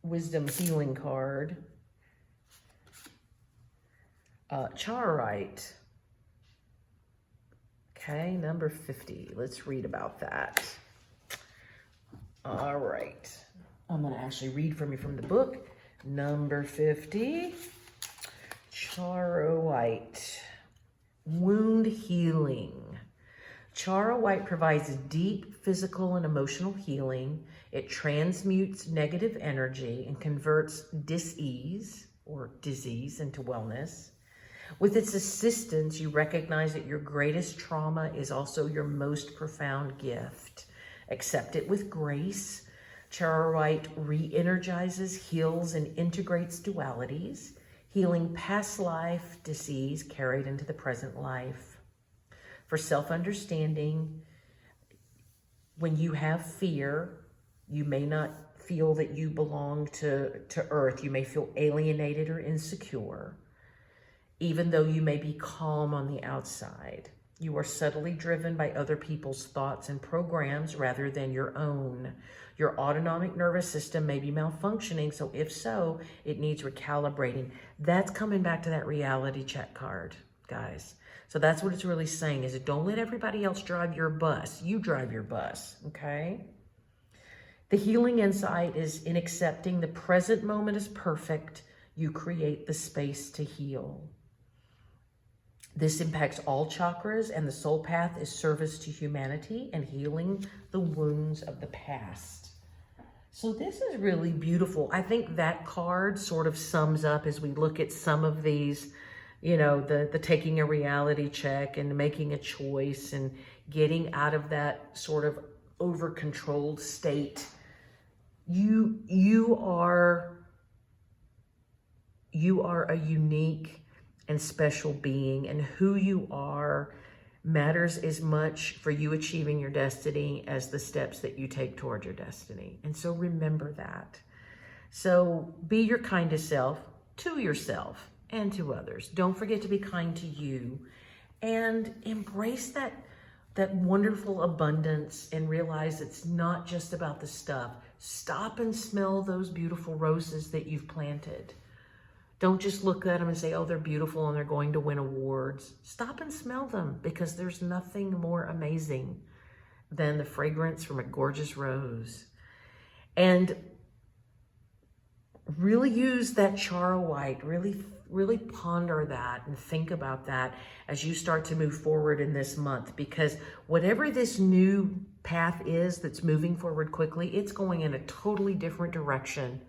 Wisdom Healing card. Charoite. Okay, number 50. Let's read about that. All right. I'm going to actually read from the book. Number 50. Charoite. Wound healing. Charoite provides deep physical and emotional healing. It transmutes negative energy and converts dis-ease or disease into wellness. With its assistance, you recognize that your greatest trauma is also your most profound gift. Accept it with grace. Charoite re-energizes, heals, and integrates dualities, healing past life disease carried into the present life. For self-understanding, when you have fear, you may not feel that you belong to Earth. You may feel alienated or insecure. Even though you may be calm on the outside, you are subtly driven by other people's thoughts and programs rather than your own. Your autonomic nervous system may be malfunctioning, so if so, it needs recalibrating. That's coming back to that reality check card. guys. So that's what it's really saying, is don't let everybody else drive your bus. You drive your bus, okay? The healing insight is in accepting the present moment is perfect. You create the space to heal. This impacts all chakras, and the soul path is service to humanity and healing the wounds of the past. So this is really beautiful. I think that card sort of sums up, as we look at some of these, you know, the taking a reality check and making a choice and getting out of that sort of over-controlled state. You are a unique and special being, and who you are matters as much for you achieving your destiny as the steps that you take toward your destiny. And so remember that. So be your kindest self to yourself and to others. Don't forget to be kind to you, and embrace that wonderful abundance, and realize it's not just about the stuff. Stop and smell those beautiful roses that you've planted. Don't just look at them and say, oh, they're beautiful and they're going to win awards. Stop and smell them, because there's nothing more amazing than the fragrance from a gorgeous rose. And really use that chara white. Really ponder that and think about that as you start to move forward in this month, because whatever this new path is that's moving forward quickly, it's going in a totally different direction.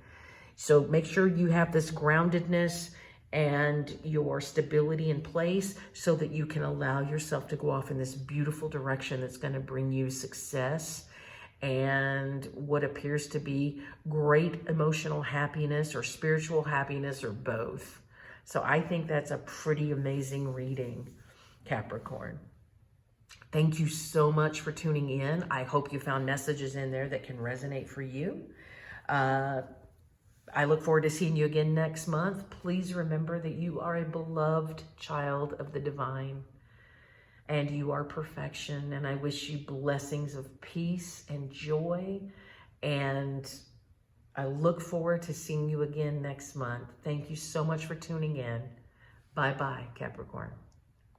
So make sure you have this groundedness and your stability in place, so that you can allow yourself to go off in this beautiful direction that's going to bring you success and what appears to be great emotional happiness or spiritual happiness, or both. So I think that's a pretty amazing reading, Capricorn. Thank you so much for tuning in. I hope you found messages in there that can resonate for you. I look forward to seeing you again next month. Please remember that you are a beloved child of the divine, and you are perfection. And I wish you blessings of peace and joy. And I look forward to seeing you again next month. Thank you so much for tuning in. Bye-bye, Capricorn.